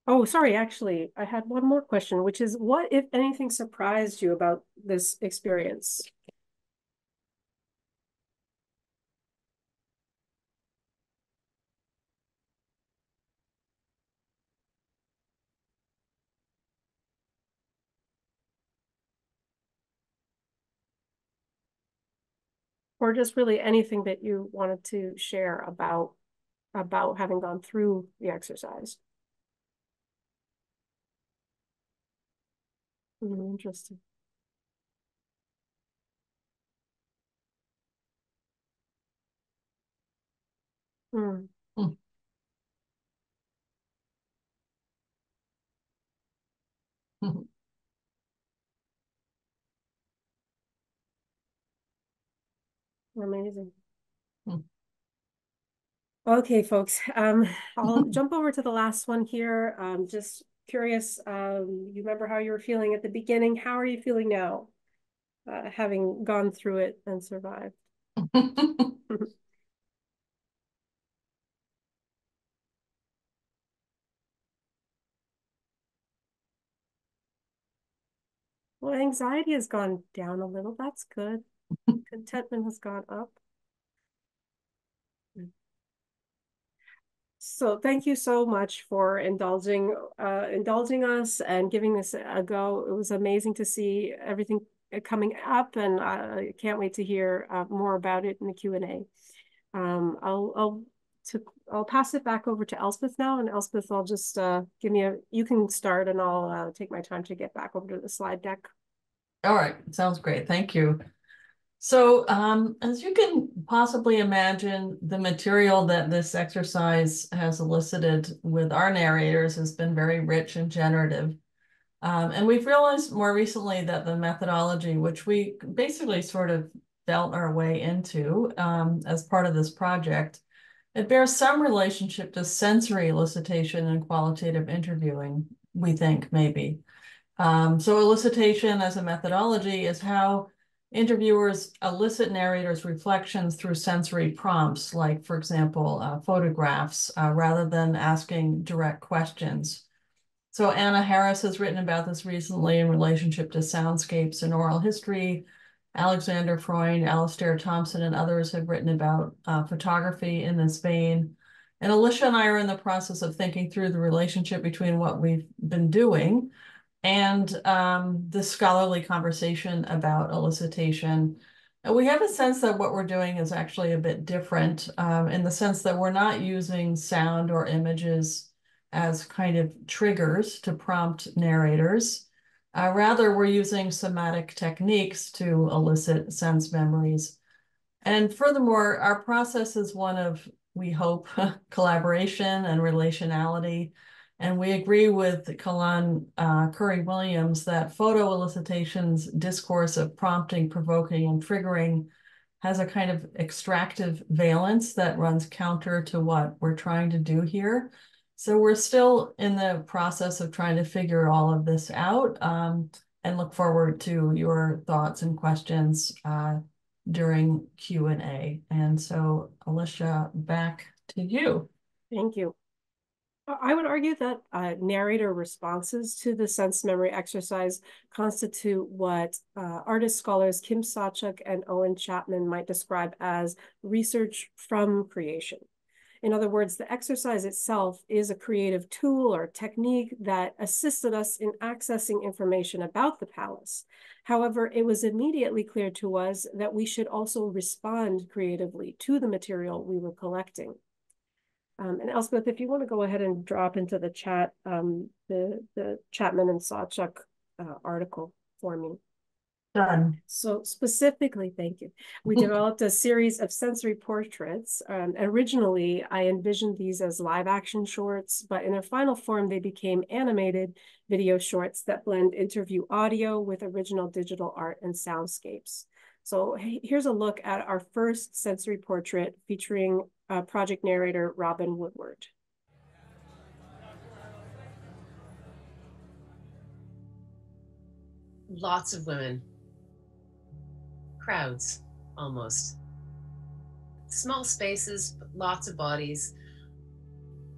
Oh, sorry, actually, I had one more question, which is what, if anything, surprised you about this experience? Or just really anything that you wanted to share about having gone through the exercise. Interesting. Mm. Amazing. Okay, folks. I'll jump over to the last one here. Just curious, you remember how you were feeling at the beginning? How are you feeling now, having gone through it and survived? Well, anxiety has gone down a little. That's good. Contentment has gone up. So thank you so much for indulging us and giving this a go. It was amazing to see everything coming up, and I can't wait to hear more about it in the Q&A. I'll pass it back over to Elspeth now, and Elspeth, I'll just you can start, and I'll take my time to get back over to the slide deck. All right, sounds great. Thank you. So as you can possibly imagine, the material that this exercise has elicited with our narrators has been very rich and generative. And we've realized more recently that the methodology, which we basically sort of felt our way into as part of this project, it bears some relationship to sensory elicitation and qualitative interviewing, we think, maybe. So elicitation as a methodology is how interviewers elicit narrators' reflections through sensory prompts, like, for example, photographs, rather than asking direct questions. So Anna Harris has written about this recently in relationship to soundscapes and oral history. Alexander Freund, Alistair Thompson, and others have written about photography in this vein. And Alisha and I are in the process of thinking through the relationship between what we've been doing and the scholarly conversation about elicitation. And we have a sense that what we're doing is actually a bit different in the sense that we're not using sound or images as kind of triggers to prompt narrators. Rather, we're using somatic techniques to elicit sense memories. And furthermore, our process is one of, we hope, collaboration and relationality. And we agree with Kalan Curry-Williams that photo elicitation's discourse of prompting, provoking, and triggering has a kind of extractive valence that runs counter to what we're trying to do here. So we're still in the process of trying to figure all of this out and look forward to your thoughts and questions during Q&A. And so, Alisha, back to you. Thank you. I would argue that narrator responses to the sense memory exercise constitute what artist scholars Kim Sawchuk and Owen Chapman might describe as research from creation. In other words, the exercise itself is a creative tool or technique that assisted us in accessing information about the palace. However, it was immediately clear to us that we should also respond creatively to the material we were collecting. And Elspeth, if you want to go ahead and drop into the chat the Chapman and Sawchuk article for me. Done. So specifically, thank you. We developed a series of sensory portraits. Originally, I envisioned these as live action shorts, but in their final form, they became animated video shorts that blend interview audio with original digital art and soundscapes. So here's a look at our first sensory portrait featuring project narrator Robin Woodward. Lots of women. Crowds, almost. Small spaces, but lots of bodies.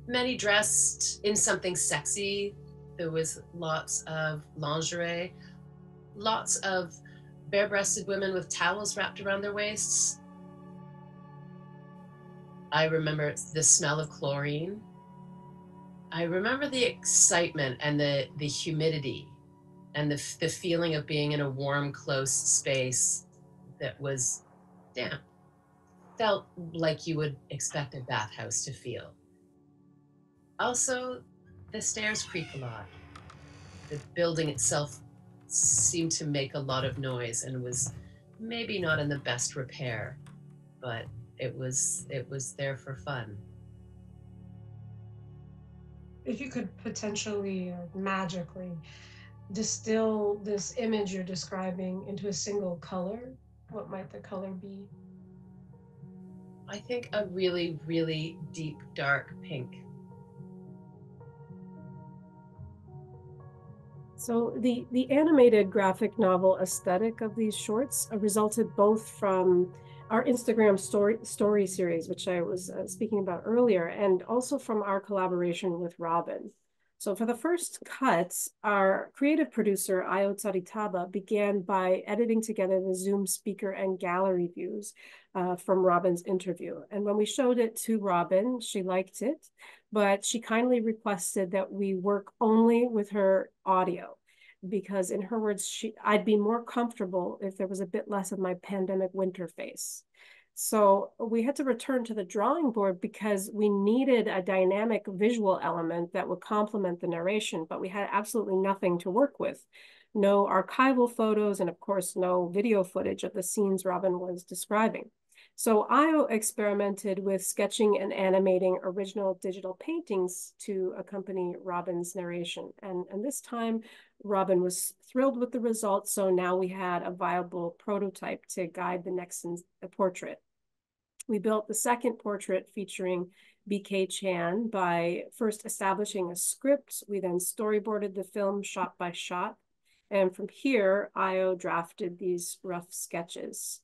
Many dressed in something sexy. There was lots of lingerie, lots of bare-breasted women with towels wrapped around their waists. I remember the smell of chlorine. I remember the excitement and the humidity and the feeling of being in a warm, close space that was damp. Felt like you would expect a bathhouse to feel. Also, the stairs creak a lot. The building itself seemed to make a lot of noise and was maybe not in the best repair, but it was there for fun. If you could potentially magically distill this image you're describing into a single color, what might the color be? I think a really, really deep, dark pink. So the animated graphic novel aesthetic of these shorts resulted both from our Instagram story series, which I was speaking about earlier, and also from our collaboration with Robin. So for the first cuts, our creative producer, Ayo Tsaritaba, began by editing together the Zoom speaker and gallery views from Robin's interview. And when we showed it to Robin, she liked it, but she kindly requested that we work only with her audio, because in her words, I'd be more comfortable if there was a bit less of my pandemic winter face. So we had to return to the drawing board because we needed a dynamic visual element that would complement the narration, but we had absolutely nothing to work with. No archival photos, and of course, no video footage of the scenes Robin was describing. So Ayo experimented with sketching and animating original digital paintings to accompany Robin's narration. And this time, Robin was thrilled with the results. So now we had a viable prototype to guide the next portrait. We built the second portrait featuring BK Chan by first establishing a script. We then storyboarded the film shot by shot. And from here, Ayo drafted these rough sketches.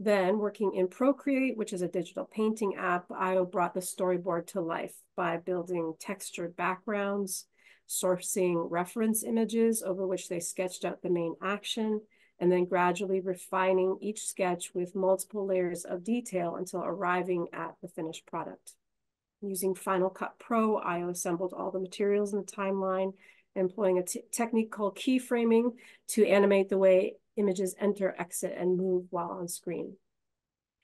Then, working in Procreate, which is a digital painting app, Ayo brought the storyboard to life by building textured backgrounds, sourcing reference images over which they sketched out the main action, and then gradually refining each sketch with multiple layers of detail until arriving at the finished product. Using Final Cut Pro, I assembled all the materials in the timeline, employing a technique called keyframing to animate the way images enter, exit, and move while on screen.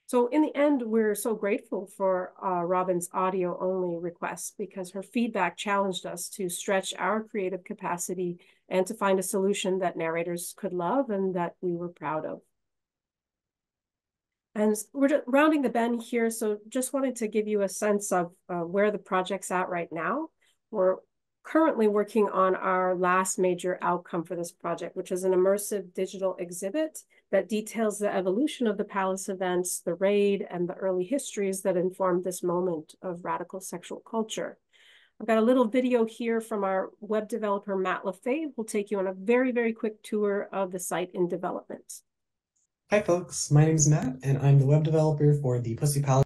So in the end, we're so grateful for Robin's audio-only request because her feedback challenged us to stretch our creative capacity and to find a solution that narrators could love and that we were proud of. And we're rounding the bend here, so just wanted to give you a sense of where the project's at right now. We're currently working on our last major outcome for this project, which is an immersive digital exhibit that details the evolution of the palace events, the raid, and the early histories that informed this moment of radical sexual culture. I've got a little video here from our web developer, Matt LaFave, who'll take you on a very, very quick tour of the site in development. Hi folks, my name is Matt, and I'm the web developer for the Pussy Palace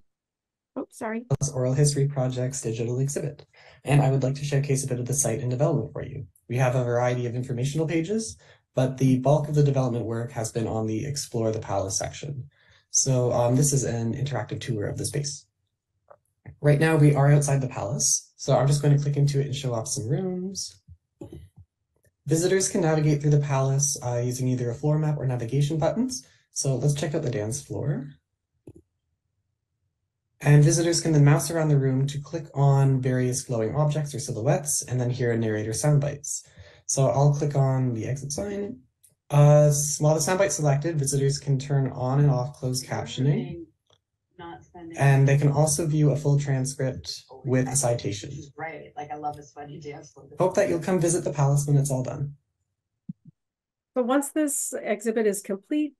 Oral History Project's digital exhibit, and I would like to showcase a bit of the site in development for you. We have a variety of informational pages, but the bulk of the development work has been on the Explore the Palace section. So this is an interactive tour of the space. Right now we are outside the palace, so I'm just going to click into it and show off some rooms. Visitors can navigate through the palace using either a floor map or navigation buttons. So let's check out the dance floor. And visitors can then mouse around the room to click on various glowing objects or silhouettes and then hear a narrator sound bites. So I'll click on the exit sign. While the soundbite's selected, visitors can turn on and off closed captioning. And they can also view a full transcript with a citation. Right, like I love a sweaty dance. Hope that you'll come visit the palace when it's all done. So once this exhibit is complete,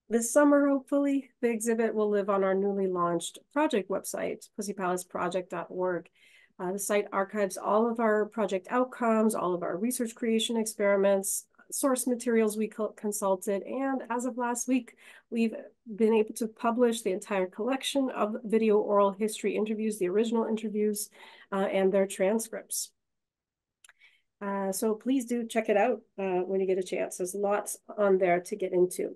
this summer, hopefully, the exhibit will live on our newly launched project website, pussypalaceproject.org. The site archives all of our project outcomes, all of our research creation experiments, source materials we consulted, and as of last week, we've been able to publish the entire collection of video oral history interviews, the original interviews, and their transcripts. So please do check it out when you get a chance. There's lots on there to get into.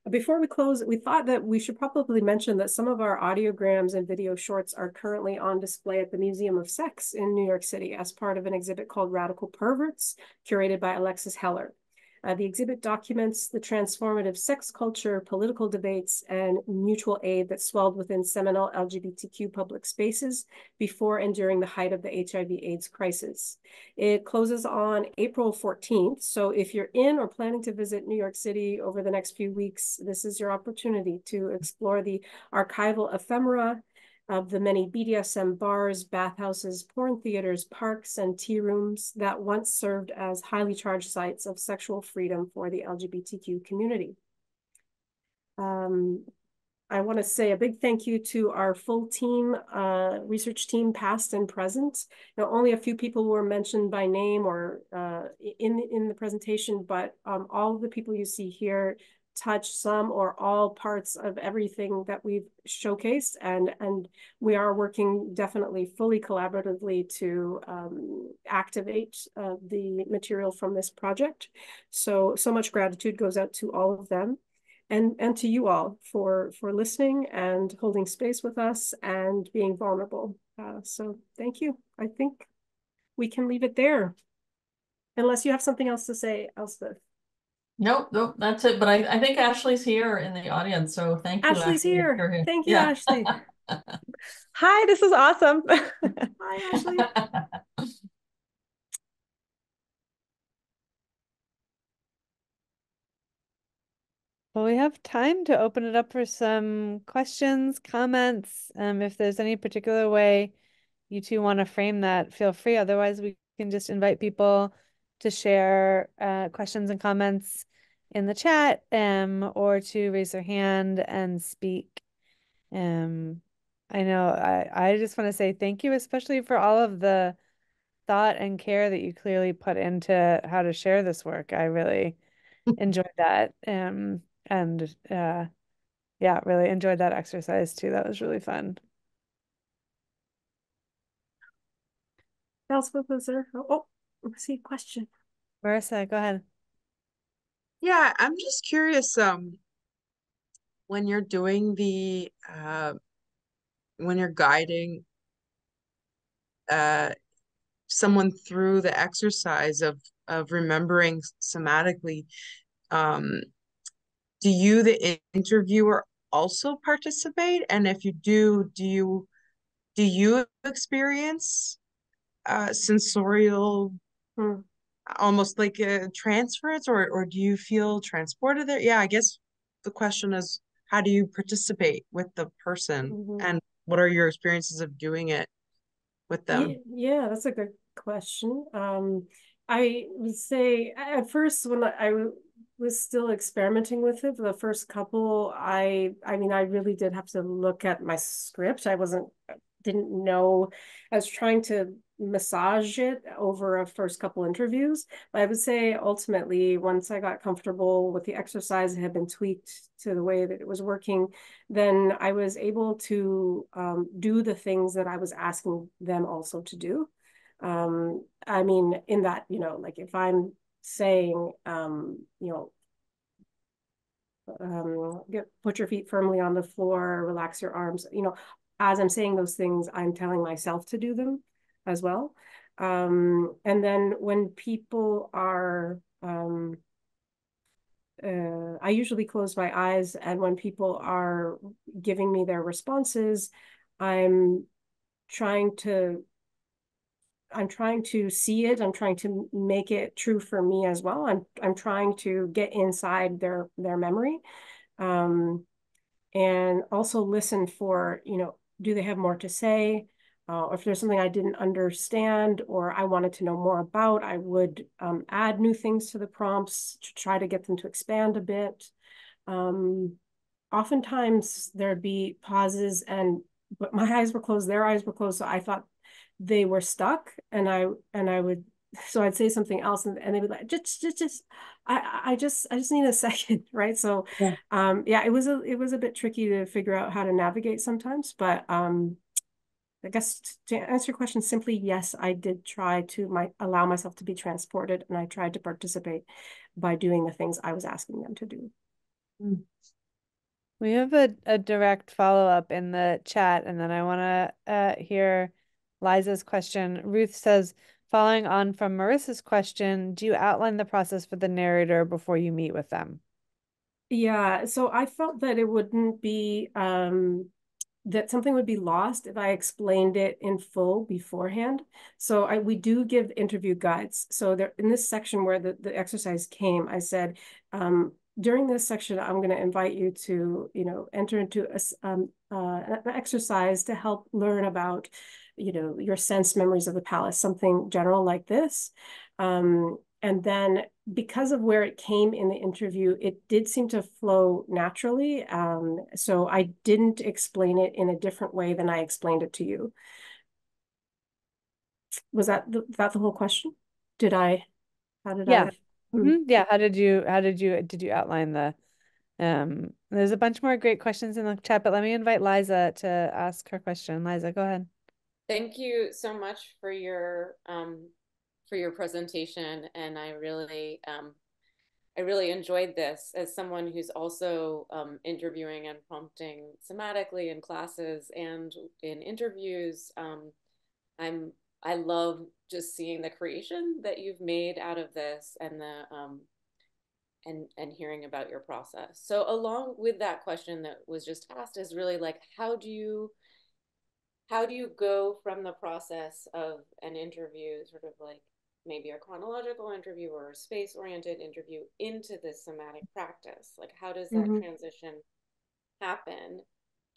Before we close, we thought that we should probably mention that some of our audiograms and video shorts are currently on display at the Museum of Sex in New York City as part of an exhibit called Radical Perverts, curated by Alexis Heller. The exhibit documents the transformative sex culture, political debates, and mutual aid that swelled within seminal LGBTQ public spaces before and during the height of the HIV/AIDS crisis. It closes on April 14th, so if you're in or planning to visit New York City over the next few weeks, this is your opportunity to explore the archival ephemera of the many BDSM bars, bathhouses, porn theaters, parks, and tea rooms that once served as highly charged sites of sexual freedom for the LGBTQ community. I want to say a big thank you to our full team, research team, past and present. Only a few people were mentioned by name or in the presentation, but all of the people you see here touch some or all parts of everything that we've showcased, and we are working definitely fully collaboratively to activate the material from this project. So much gratitude goes out to all of them, and to you all for listening and holding space with us and being vulnerable. So thank you. I think we can leave it there, unless you have something else to say, Elspeth. Nope, that's it. But I think Ashley's here in the audience, so thank you. Ashley's Ashley, here. Thank you, Ashley. Hi, this is awesome. Hi, Ashley. Well, we have time to open it up for some questions, comments. If there's any particular way you two want to frame that, feel free. Otherwise, we can just invite people to share questions and comments in the chat, or to raise their hand and speak. I know I just want to say thank you, especially for all of the thought and care that you clearly put into how to share this work. I really enjoyed that. And yeah, really enjoyed that exercise too. That was really fun. Elspeth, was there? Oh, I see a question. Marissa, go ahead. Yeah, I'm just curious, when you're doing the when you're guiding someone through the exercise of remembering somatically, do you, the interviewer, also participate? And if you do you experience sensorial, almost like a transference, or do you feel transported there? Yeah, I guess the question is, how do you participate with the person, and what are your experiences of doing it with them? Yeah, that's a good question. I would say at first when I was still experimenting with it, the first couple, I mean, I really did have to look at my script. Didn't know. I was trying to massage it over a first couple interviews. But I would say ultimately, once I got comfortable with the exercise, it had been tweaked to the way that it was working, then I was able to do the things that I was asking them also to do. I mean, in that, like if I'm saying, put your feet firmly on the floor, relax your arms, as I'm saying those things, I'm telling myself to do them as well. And then when people are, I usually close my eyes, and when people are giving me their responses, I'm trying to see it. I'm trying to make it true for me as well. I'm trying to get inside their memory, and also listen for, do they have more to say? Or if there's something I didn't understand or I wanted to know more about, I would add new things to the prompts to try to get them to expand a bit. Oftentimes there'd be pauses, but my eyes were closed, their eyes were closed, so I thought they were stuck, and I would, so I'd say something else, and they'd be like, I just need a second, right? So yeah, it was a bit tricky to figure out how to navigate sometimes, but I guess to answer your question simply, yes, I did try to allow myself to be transported, and I tried to participate by doing the things I was asking them to do. We have a direct follow-up in the chat, and then I want to hear Liza's question. Ruth says, following on from Marissa's question, do you outline the process for the narrator before you meet with them? Yeah, so I felt that it wouldn't be that something would be lost if I explained it in full beforehand. So we do give interview guides. So there in this section where the exercise came, I said, during this section, I'm going to invite you to, enter into an exercise to help learn about, your sense memories of the palace, something general like this. And then because of where it came in the interview, it did seem to flow naturally. So I didn't explain it in a different way than I explained it to you. Was that the whole question? How did Yeah. I? Yeah. How did you outline the, there's a bunch more great questions in the chat, but let me invite Liza to ask her question. Liza, go ahead. Thank you so much for your presentation, and I really enjoyed this. As someone who's also interviewing and prompting somatically in classes and in interviews, I love just seeing the creation that you've made out of this, and the and hearing about your process. So along with that question that was just asked is really like, how do you go from the process of an interview, sort of like maybe a chronological interview or a space-oriented interview, into this somatic practice? Like, how does that transition happen?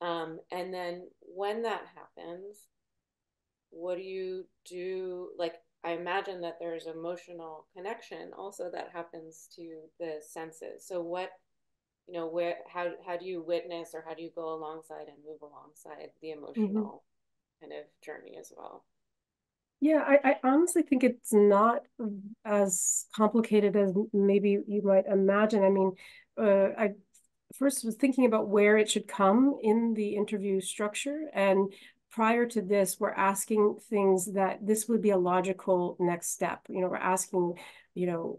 And then when that happens, what do you do? Like, I imagine that there's emotional connection also that happens to the senses. So what, how do you witness, or how do you go alongside and move alongside the emotional kind of journey as well? Yeah, I honestly think it's not as complicated as maybe you might imagine. I mean, I first was thinking about where it should come in the interview structure, and prior to this, we're asking things that this would be a logical next step. We're asking,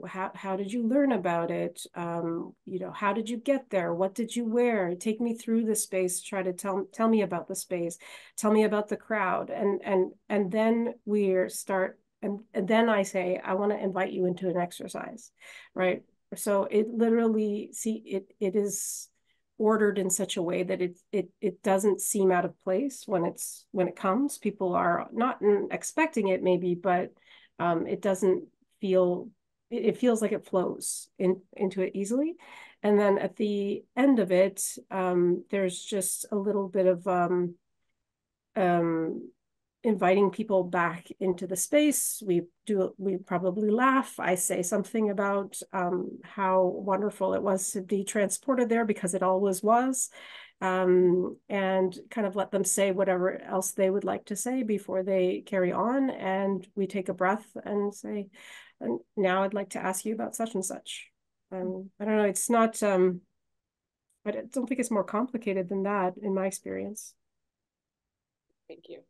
how did you learn about it? How did you get there? What did you wear? Take me through the space. Try to tell me about the space. Tell me about the crowd. And then we start, and then I say, I want to invite you into an exercise, right? So it literally, it is ordered in such a way that it doesn't seem out of place when it comes. People are not expecting it maybe, but it doesn't feel, it feels like it flows into it easily. And then at the end of it, there's just a little bit of inviting people back into the space. We probably laugh. I say something about how wonderful it was to be transported there, because it always was, and kind of let them say whatever else they would like to say before they carry on. And we take a breath and say, and now I'd like to ask you about such and such. I don't know, it's not, I don't think it's more complicated than that in my experience. Thank you.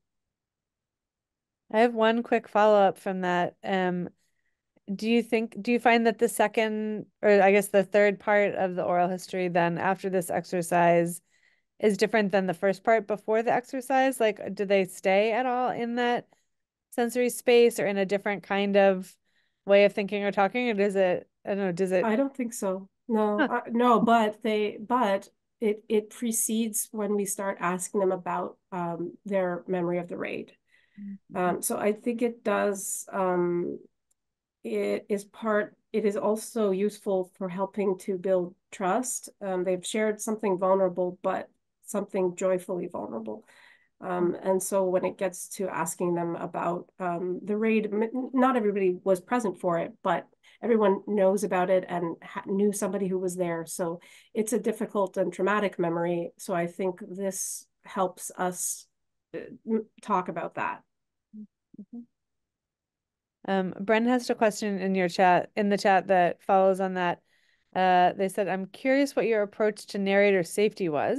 I have one quick follow-up from that. Do you find that the second, or I guess the third part of the oral history then after this exercise is different than the first part before the exercise? Like, do they stay at all in that sensory space or in a different kind of way of thinking or talking? Or does it, I don't know, does it? I don't think so. No, no, but it precedes when we start asking them about their memory of the raid. So I think it does, it is also useful for helping to build trust. They've shared something vulnerable, but something joyfully vulnerable. And so when it gets to asking them about the raid, not everybody was present for it, but everyone knows about it and knew somebody who was there. So it's a difficult and traumatic memory. So I think this helps us talk about that. Bren has a question in the chat that follows on that. They said, I'm curious what your approach to narrator safety was,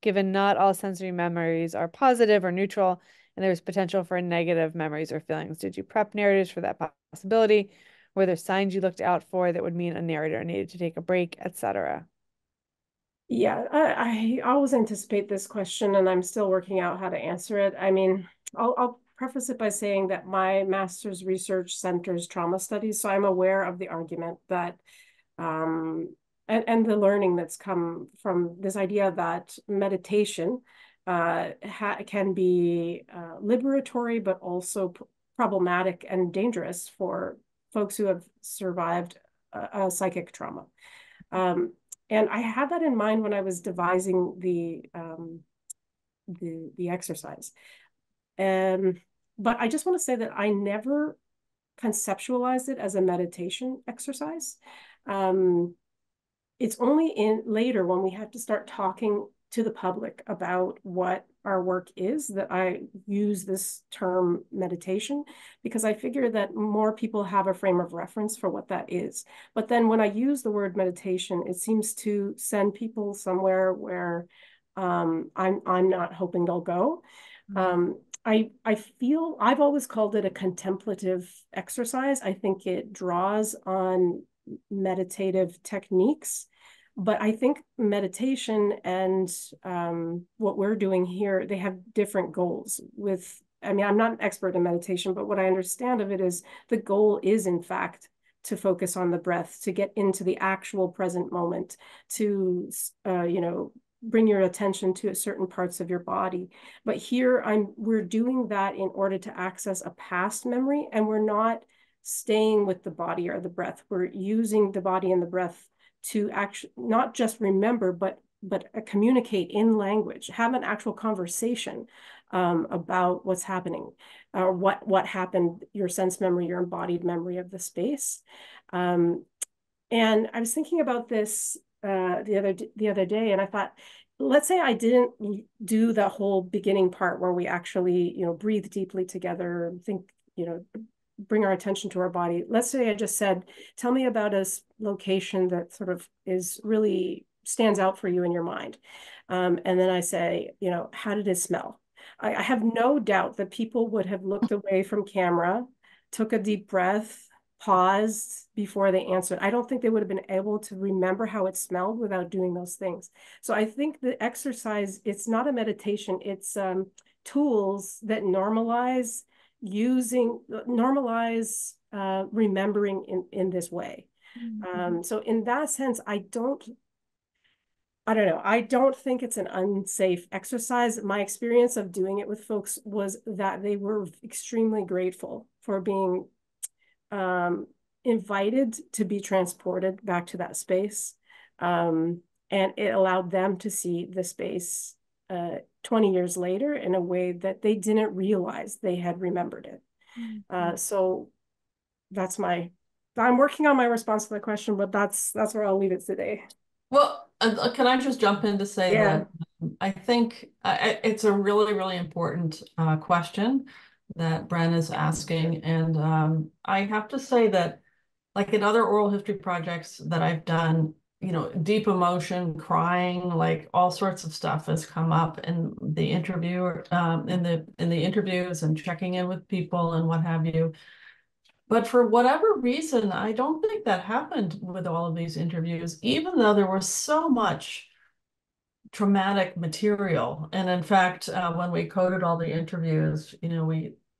given not all sensory memories are positive or neutral, and there's potential for negative memories or feelings. Did you prep narrators for that possibility? Were there signs you looked out for that would mean a narrator needed to take a break, etc.? Yeah, I always anticipate this question, and I'm still working out how to answer it. I mean, I'll preface it by saying that my master's research centers trauma studies, so I'm aware of the argument that, and the learning that's come from this idea that meditation can be liberatory, but also problematic and dangerous for folks who have survived a psychic trauma. And I had that in mind when I was devising the exercise. But I just want to say that I never conceptualized it as a meditation exercise. It's only in later when we have to start talking to the public about what our work is that I use this term meditation, because I figure that more people have a frame of reference for what that is. But then when I use the word meditation, it seems to send people somewhere where I'm not hoping they'll go. I feel I've always called it a contemplative exercise. I think it draws on meditative techniques. But I think meditation and what we're doing here, they have different goals I mean, I'm not an expert in meditation, but what I understand of it is the goal is, in fact, to focus on the breath, to get into the actual present moment, to, bring your attention to certain parts of your body. But here we're doing that in order to access a past memory, and we're not staying with the body or the breath. We're using the body and the breath to actually not just remember, but communicate in language, have an actual conversation about what's happening, or what happened, your sense memory, your embodied memory of the space. And I was thinking about this the other day, and I thought, let's say I didn't do the whole beginning part where we actually, breathe deeply together, think, bring our attention to our body. Let's say I just said, tell me about a location that sort of really stands out for you in your mind. And then I say, how did it smell? I have no doubt that people would have looked away from camera, took a deep breath, paused before they answered. I don't think they would have been able to remember how it smelled without doing those things. So I think the exercise, it's not a meditation, it's tools that normalize remembering in this way. So in that sense, I don't know. I don't think it's an unsafe exercise. My experience of doing it with folks was that they were extremely grateful for being invited to be transported back to that space. And it allowed them to see the space 20 years later in a way that they didn't realize they had remembered it. So that's I'm working on my response to the question, but that's where I'll leave it today. Well, can I just jump in to say that I think it's a really, really important question that Bren is asking. And I have to say that, like in other oral history projects that I've done, deep emotion, crying, like all sorts of stuff has come up in the interview, in the interviews and checking in with people and what have you. But for whatever reason, I don't think that happened with all of these interviews, even though there was so much traumatic material. And in fact, when we coded all the interviews,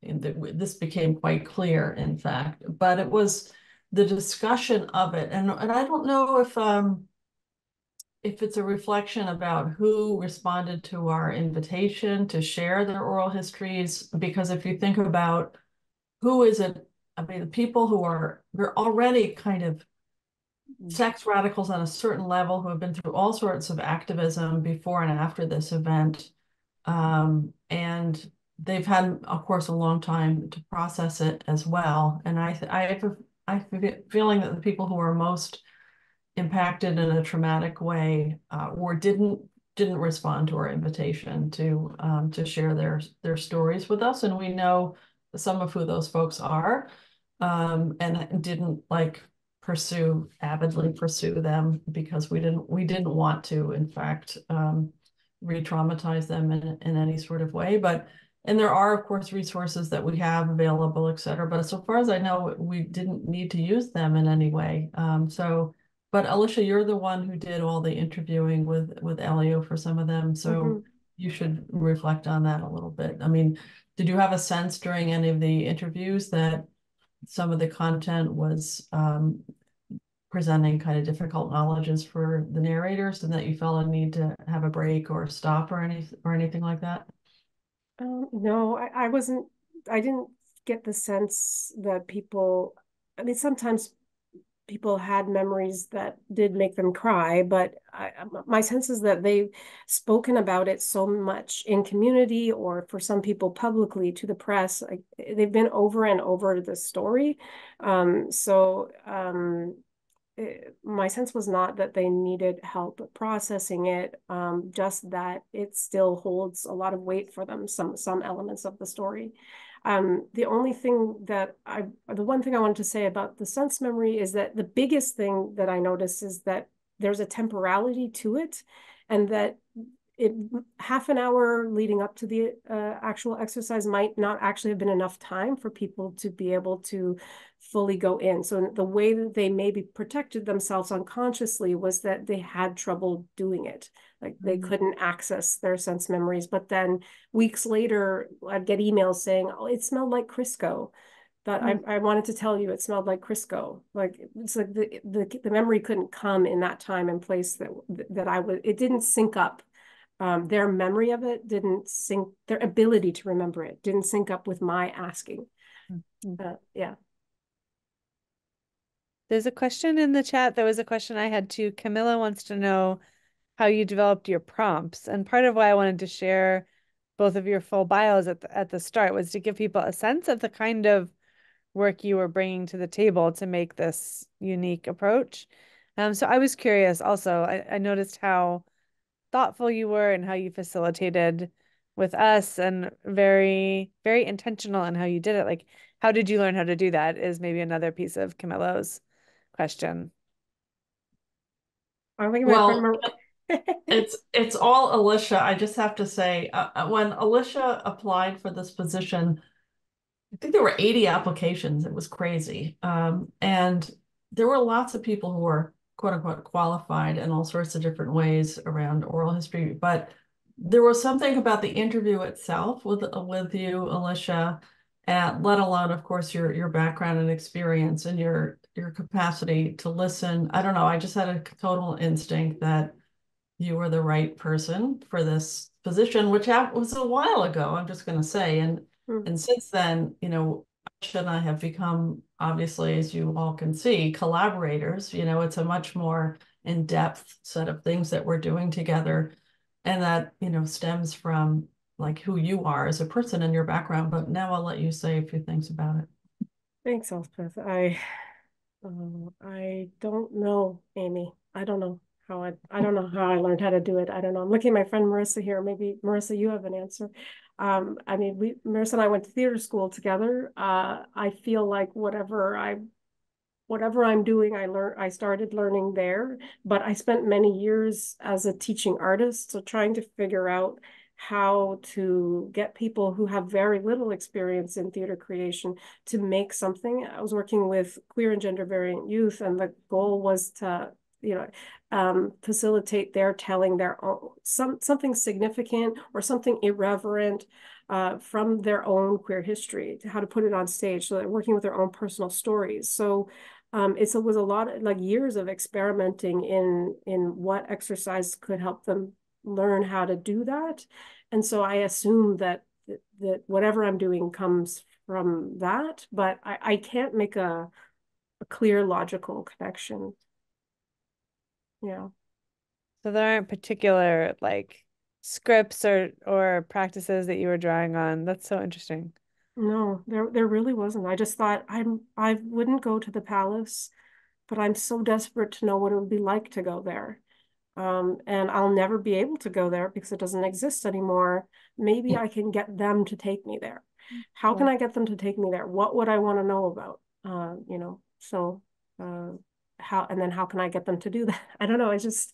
this became quite clear, in fact. But it was the discussion of it, and I don't know if it's a reflection about who responded to our invitation to share their oral histories. Because if you think about who is it, I mean, the people we're already kind of sex radicals on a certain level who have been through all sorts of activism before and after this event. And they've had, of course, a long time to process it as well. And I have a feeling that the people who are most impacted in a traumatic way or didn't respond to our invitation to share their stories with us. And we know some of who those folks are, and didn't avidly pursue them because we didn't want to, in fact, re-traumatize them in any sort of way. And there are, of course, resources that we have available, et cetera. But so far as I know, we didn't need to use them in any way. But Alisha, you're the one who did all the interviewing with Elio for some of them. So you should reflect on that a little bit. I mean, did you have a sense during any of the interviews that some of the content was presenting kind of difficult knowledges for the narrators, and that you felt a need to have a break or stop or anything like that? No, I didn't get the sense that people, I mean, sometimes people had memories that did make them cry, but my sense is that they've spoken about it so much in community, or for some people publicly to the press. They've been over and over the story. My sense was not that they needed help processing it, just that it still holds a lot of weight for them, some elements of the story. The one thing I wanted to say about the sense memory is that the biggest thing that I noticed is that there's a temporality to it, and that half an hour leading up to the actual exercise might not actually have been enough time for people to be able to fully go in. So the way that they maybe protected themselves unconsciously was that they had trouble doing it. Like they couldn't access their sense memories. But then weeks later, I'd get emails saying, "Oh, it smelled like Crisco. But I wanted to tell you it smelled like Crisco." Like it's like the memory couldn't come in that time and place it didn't sync up. Their memory of it didn't sync, their ability to remember it didn't sync up with my asking. Yeah. There's a question in the chat. There was a question I had too. Camilla wants to know how you developed your prompts. And part of why I wanted to share both of your full bios at the start was to give people a sense of the kind of work you were bringing to the table to make this unique approach. So I was curious also, I noticed how thoughtful you were and how you facilitated with us, and very, very intentional in how you did it. Like, how did you learn how to do that is maybe another piece of Camillo's question. I think Well, It's all Alisha. I just have to say, when Alisha applied for this position, I think there were 80 applications. It was crazy. And there were lots of people who were quote unquote qualified in all sorts of different ways around oral history. But there was something about the interview itself with you, Alicia, and let alone, of course, your background and experience and your capacity to listen. I don't know. I just had a total instinct that you were the right person for this position, which was a while ago, I'm just going to say. And since then, Aisha and I have become, obviously, as you all can see, collaborators. It's a much more in-depth set of things that we're doing together. And that, stems from like who you are as a person and your background. But now I'll let you say a few things about it. Thanks, Elspeth. I don't know, Amy. I don't know I don't know how I learned how to do it. I don't know. I'm looking at my friend Marissa here. Maybe Marissa, you have an answer. I mean, Marissa and I went to theater school together. I feel like whatever I'm doing, I started learning there, but I spent many years as a teaching artist, so trying to figure out how to get people who have very little experience in theater creation to make something. I was working with queer and gender variant youth, and the goal was to, facilitate their telling their own something significant or something irreverent from their own queer history, how to put it on stage. So they're working with their own personal stories. So it was a lot of like years of experimenting in what exercise could help them learn how to do that. And so I assume that whatever I'm doing comes from that, but I can't make a clear logical connection. Yeah. So there aren't particular like scripts or practices that you were drawing on. That's so interesting. No, there really wasn't. I just thought I wouldn't go to the palace, but I'm so desperate to know what it would be like to go there. And I'll never be able to go there because it doesn't exist anymore. Maybe I can get them to take me there. How can I get them to take me there? What would I want to know about? So how, and then how can I get them to do that? I don't know. I just,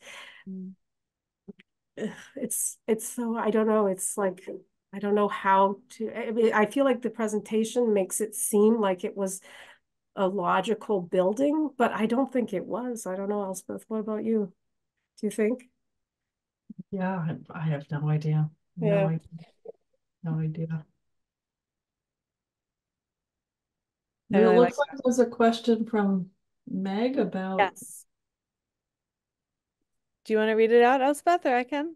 it's so, I don't know. It's like, I don't know how to, I mean, I feel like the presentation makes it seem like it was a logical building, but I don't think it was. I don't know, Elspeth. What about you? Do you think? Yeah, I have no idea. Yeah. No idea. No idea. I really It looks like like there's a question from Meg about. Yes. Do you want to read it out, Elspeth, or I can?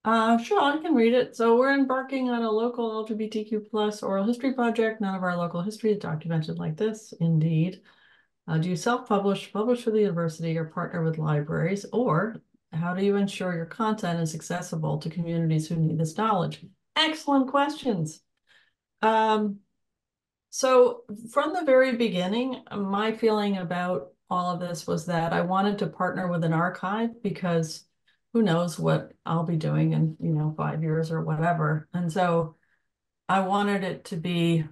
Sure, I can read it. So we're embarking on a local LGBTQ plus oral history project. None of our local history is documented like this, indeed. Do you self-publish, publish for the university, or partner with libraries? Or how do you ensure your content is accessible to communities who need this knowledge? Excellent questions. So from the very beginning, my feeling about all of this was that I wanted to partner with an archive because who knows what I'll be doing in 5 years or whatever. And so I wanted it to be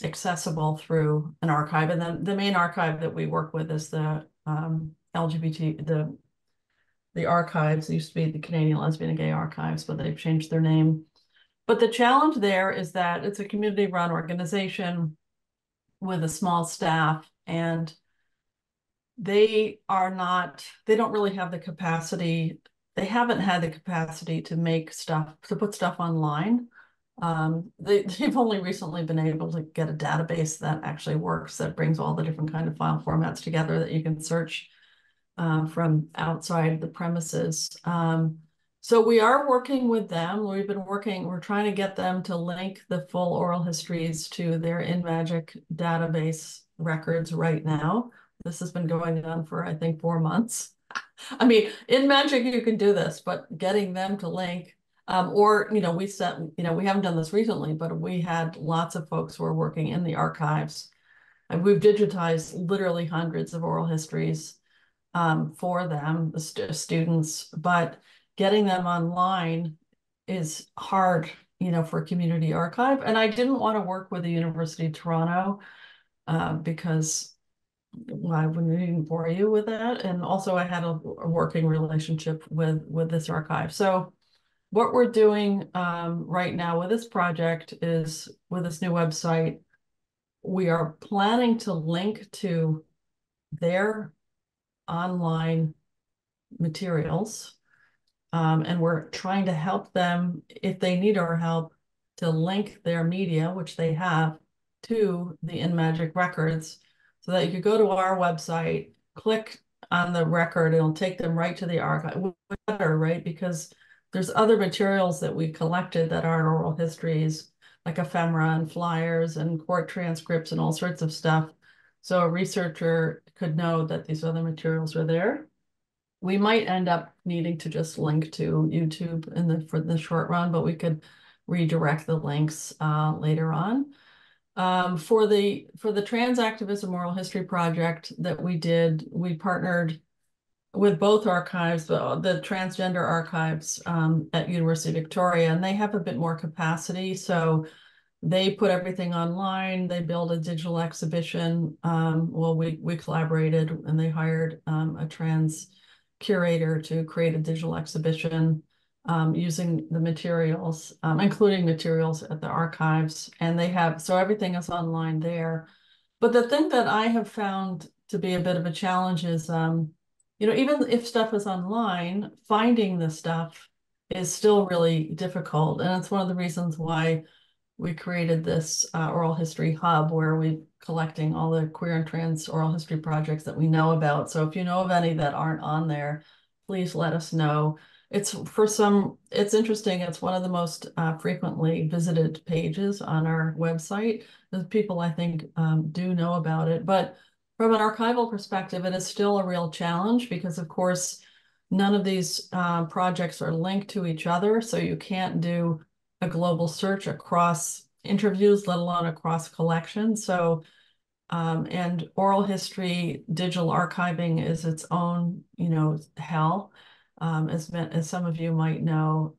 accessible through an archive. And then the main archive that we work with is the the archives. It used to be the Canadian Lesbian and Gay Archives, but they've changed their name. But the challenge there is that it's a community-run organization with a small staff, and they don't really have the capacity. They haven't had the capacity to put stuff online. They've only recently been able to get a database that actually works, that brings all the different kind of file formats together that you can search from outside the premises. So we are working with them. We're trying to get them to link the full oral histories to their InMagic database records right now. This has been going on for, I think, 4 months. I mean, InMagic, you can do this, but getting them to link, we haven't done this recently, but we had lots of folks who are working in the archives. And we've digitized literally hundreds of oral histories for them, the students, but getting them online is hard, for a community archive. And I didn't want to work with the University of Toronto because I wouldn't even bore you with that. And also I had a working relationship with this archive. So what we're doing right now with this project is with this new website, we are planning to link to their online materials. And we're trying to help them, if they need our help, to link their media, which they have, to the InMagic records, so that you could go to our website, click on the record, it'll take them right to the archive. Better, right? Because there's other materials that we collected that aren't oral histories, like ephemera and flyers and court transcripts and all sorts of stuff. So a researcher could know that these other materials are there. We might end up needing to just link to YouTube for the short run, but we could redirect the links later on. For the trans activism oral history project that we did, we partnered with both archives, the transgender archives at University of Victoria, and they have a bit more capacity. So they put everything online. They built a digital exhibition. Well, we collaborated, and they hired a trans curator to create a digital exhibition using the materials, including materials at the archives. And so everything is online there. But the thing that I have found to be a bit of a challenge is, even if stuff is online, finding the stuff is still really difficult. And it's one of the reasons why we created this oral history hub where we're collecting all the queer and trans oral history projects that we know about. So if you know of any that aren't on there, please let us know. It's interesting. It's one of the most frequently visited pages on our website. The people, I think, do know about it. But from an archival perspective, it is still a real challenge because, of course, none of these projects are linked to each other. So you can't do a global search across interviews, let alone across collections. So, and oral history, digital archiving is its own, hell, as some of you might know.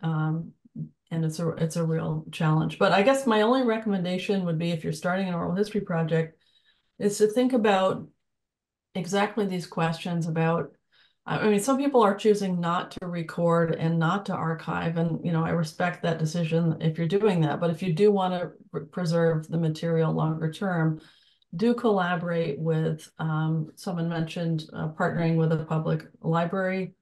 And it's a real challenge. But I guess my only recommendation would be, if you're starting an oral history project, is to think about exactly these questions about, I mean, some people are choosing not to record and not to archive, and I respect that decision if you're doing that. But if you do want to preserve the material longer term, do collaborate with, someone mentioned partnering with a public library,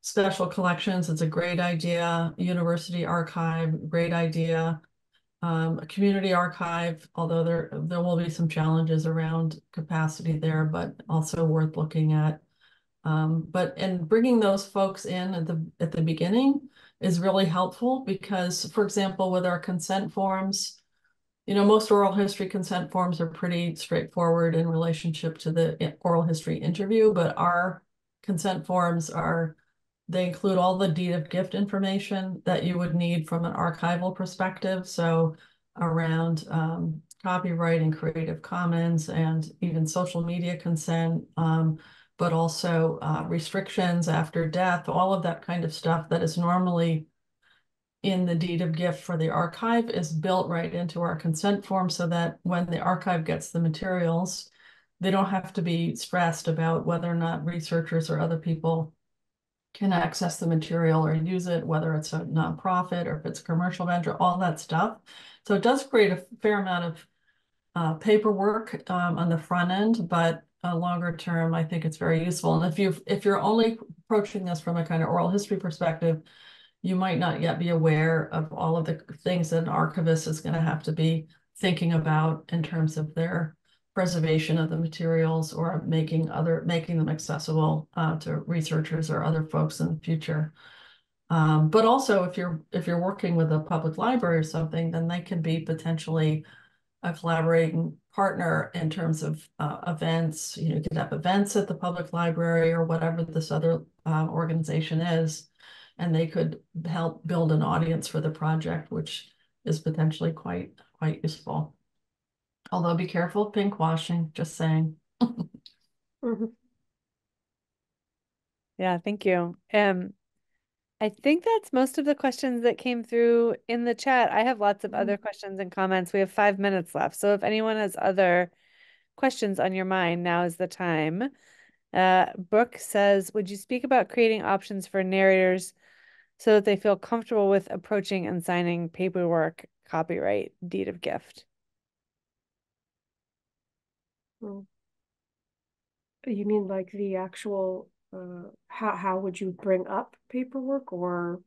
special collections. It's a great idea. University archive, great idea. A community archive, although there will be some challenges around capacity there, but also worth looking at. And bringing those folks in at the beginning is really helpful because, for example, with our consent forms, most oral history consent forms are pretty straightforward in relationship to the oral history interview, but our consent forms they include all the deed of gift information that you would need from an archival perspective. So around copyright and Creative Commons and even social media consent, but also restrictions after death, all of that kind of stuff that is normally in the deed of gift for the archive is built right into our consent form, so that when the archive gets the materials, they don't have to be stressed about whether or not researchers or other people can access the material or use it, whether it's a nonprofit or if it's a commercial venture, all that stuff. So it does create a fair amount of paperwork on the front end, but longer term, I think it's very useful. And if you're only approaching this from a kind of oral history perspective, you might not yet be aware of all of the things that an archivist is going to have to be thinking about in terms of their preservation of the materials or making them accessible to researchers or other folks in the future. But also, if you're working with a public library or something, then they can be potentially a collaborating partner in terms of events. You could have events at the public library or whatever this other organization is, and they could help build an audience for the project, which is potentially quite useful. Although be careful of pink washing, just saying. Yeah, thank you. I think that's most of the questions that came through in the chat. I have lots of other questions and comments. We have 5 minutes left. So if anyone has other questions on your mind, now is the time. Brooke says, would you speak about creating options for narrators so that they feel comfortable with approaching and signing paperwork, copyright, deed of gift? You mean like the actual how would you bring up paperwork or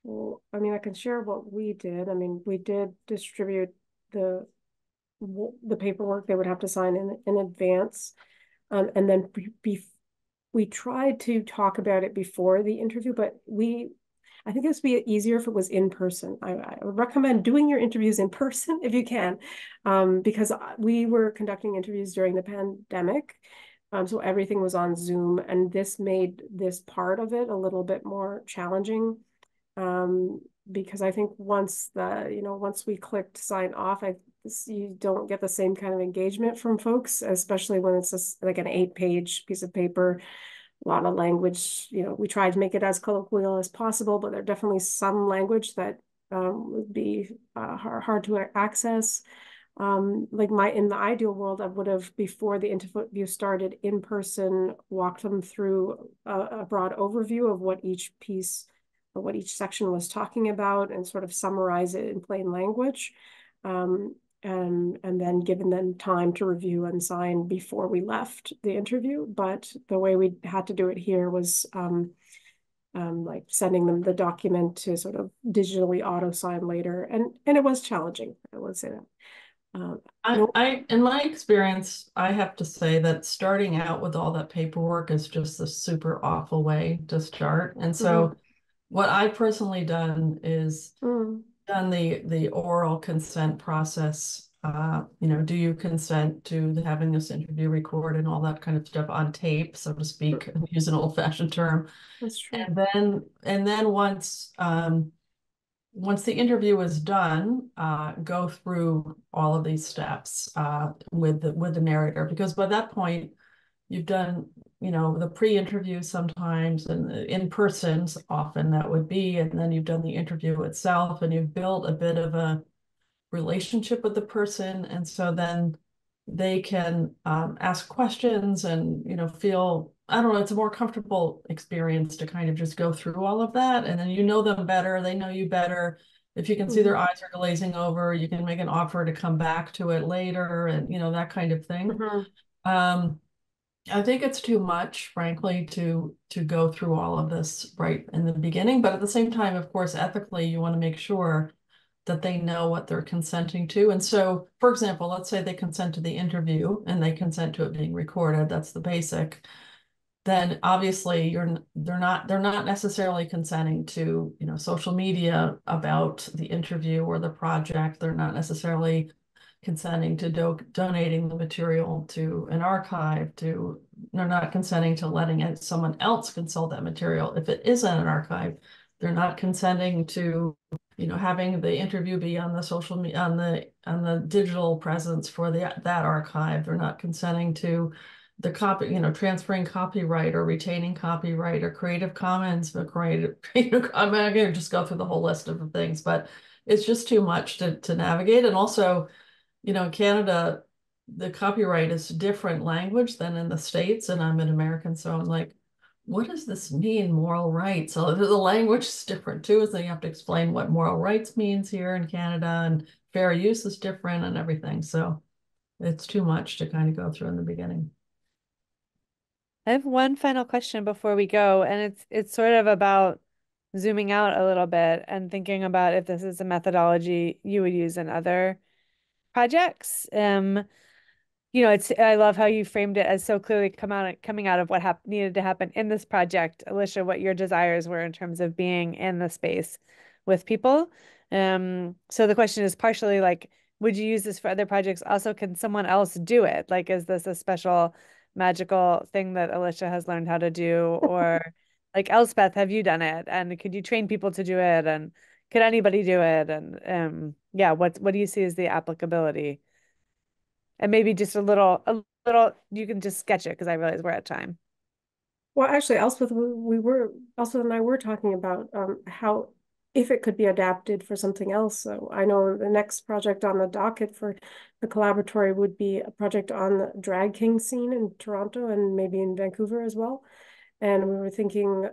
well, I mean I can share what we did. I mean we did distribute the paperwork they would have to sign in advance. And then we tried to talk about it before the interview, but I think this would be easier if it was in person. I would recommend doing your interviews in person if you can, because we were conducting interviews during the pandemic. So everything was on Zoom, and this made this part of it a little bit more challenging. Because I think once we clicked sign off, you don't get the same kind of engagement from folks, especially when it's like an 8-page piece of paper, a lot of language. We tried to make it as colloquial as possible, but there definitely some language that would be hard to access. Like in the ideal world, I would have, before the interview started, in person, walked them through a broad overview of what each section was talking about and sort of summarize it in plain language. And then given them time to review and sign before we left the interview. But the way we had to do it here was like sending them the document to sort of digitally auto sign later. And it was challenging, I would say that. In my experience, I have to say that starting out with all that paperwork is just a super awful way to start. And so what I've personally done is done the oral consent process. Do you consent to having this interview recorded and all that kind of stuff on tape, so to speak, use an old-fashioned term. That's true. And then once the interview is done, go through all of these steps with the narrator, because by that point you've done the pre-interview sometimes, and the in-persons often that would be, and then you've done the interview itself, and you've built a bit of a relationship with the person, and so then they can ask questions and feel, I don't know, it's a more comfortable experience to kind of just go through all of that, and then you know them better, they know you better. If you can see their eyes are glazing over, you can make an offer to come back to it later, and that kind of thing. I think it's too much, frankly, to go through all of this right in the beginning. But at the same time, of course, ethically, you want to make sure that they know what they're consenting to. And so, for example, let's say they consent to the interview and they consent to it being recorded. That's the basic. Then obviously they're not necessarily consenting to social media about the interview or the project. They're not necessarily consenting to donating the material to an archive. They're not consenting to letting someone else consult that material if it is in an archive. They're not consenting to having the interview be on the social media, on the digital presence for that archive. They're not consenting to the copy, transferring copyright or retaining copyright or Creative Commons, but I'm not going to just go through the whole list of things, but it's just too much to navigate. And also, in Canada, the copyright is different language than in the States, and I'm an American, so I'm like, what does this mean, moral rights? So the language is different too, so you have to explain what moral rights means here in Canada, and fair use is different and everything. So it's too much to kind of go through in the beginning. I have one final question before we go, and it's sort of about zooming out a little bit and thinking about if this is a methodology you would use in other projects. I love how you framed it as so clearly coming out of what needed to happen in this project, Alisha, what your desires were in terms of being in the space with people. So the question is partially like, would you use this for other projects? Also, can someone else do it? Like, is this a special magical thing that Alisha has learned how to do? Or like Elspeth, have you done it? And could you train people to do it? And could anybody do it? And yeah, what do you see as the applicability? And maybe just a little, you can just sketch it because I realize we're at time. Well, actually, Elspeth, Elspeth and I were talking about how if it could be adapted for something else. So I know the next project on the docket for the Collaboratory would be a project on the drag king scene in Toronto and maybe in Vancouver as well. And we were thinking,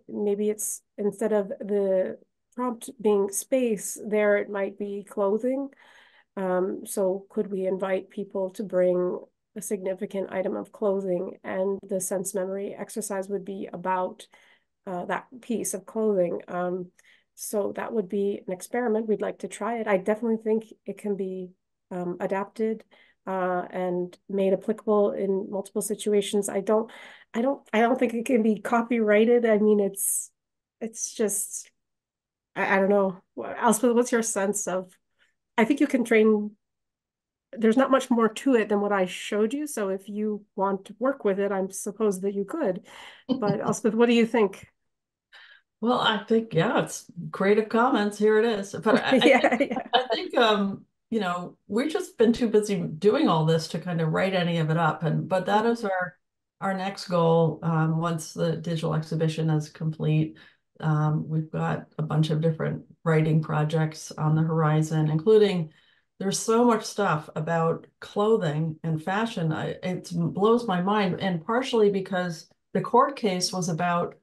maybe it's instead of the prompt being space, there it might be clothing. So could we invite people to bring a significant item of clothing, and the sense memory exercise would be about that piece of clothing. So that would be an experiment. We'd like to try it. I definitely think it can be adapted and made applicable in multiple situations. I don't think it can be copyrighted. I mean, it's just, I don't know. Elspeth, what's your sense of, I think you can train, there's not much more to it than what I showed you. So if you want to work with it, I'm suppose that you could. But Elspeth, what do you think? Well, I think, yeah, it's Creative Commons. Here it is. But I think, we've just been too busy doing all this to kind of write any of it up. But that is our next goal. Once the digital exhibition is complete, we've got a bunch of different writing projects on the horizon, including there's so much stuff about clothing and fashion. It blows my mind, and partially because the court case was about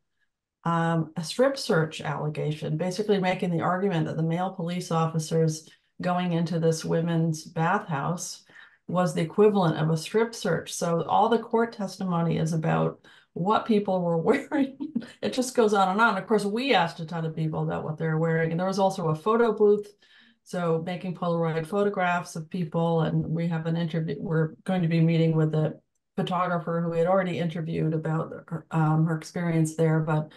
a strip search allegation, basically making the argument that the male police officers going into this women's bathhouse was the equivalent of a strip search. So all the court testimony is about what people were wearing. It just goes on and on. Of course, we asked a ton of people about what they were wearing, and there was also a photo booth. So making Polaroid photographs of people, and we have an interview. We're going to be meeting with a photographer who we had already interviewed about her experience there, but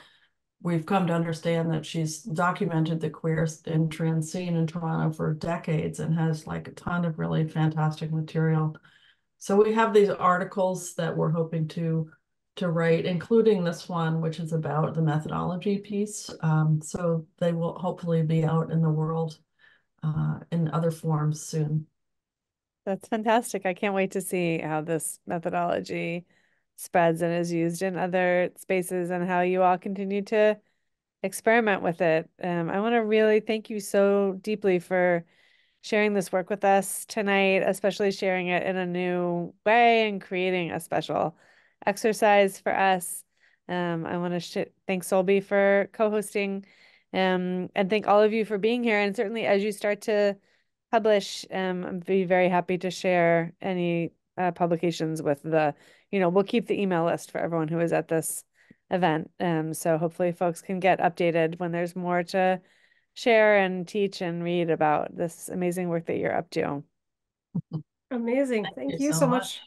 we've come to understand that she's documented the queer and trans scene in Toronto for decades and has like a ton of really fantastic material. So we have these articles that we're hoping to write, including this one, which is about the methodology piece. So they will hopefully be out in the world in other forms soon. That's fantastic. I can't wait to see how this methodology spreads and is used in other spaces and how you all continue to experiment with it. I want to really thank you so deeply for sharing this work with us tonight, especially sharing it in a new way and creating a special exercise for us. I want to thank Solby for co-hosting, and thank all of you for being here. And certainly as you start to publish, I'd be very happy to share any publications with we'll keep the email list for everyone who is at this event. So hopefully folks can get updated when there's more to share and teach and read about this amazing work that you're up to. Amazing. Thank you so much.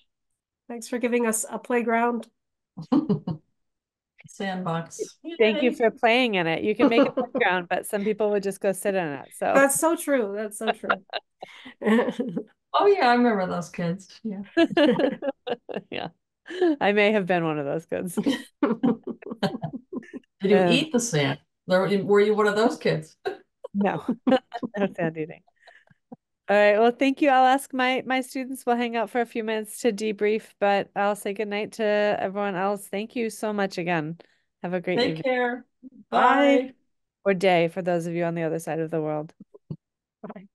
Thanks for giving us a playground. Sandbox. Thank you for playing in it. You can make a playground, but some people would just go sit in it. So that's so true. That's so true. Oh yeah, I remember those kids. Yeah. Yeah. I may have been one of those kids. Did you eat the sand? Were you one of those kids? No. No sand eating. All right. Well, thank you. I'll ask my students. We'll hang out for a few minutes to debrief, but I'll say goodnight to everyone else. Thank you so much again. Have a great evening. Take care. Bye. Or day for those of you on the other side of the world. Bye.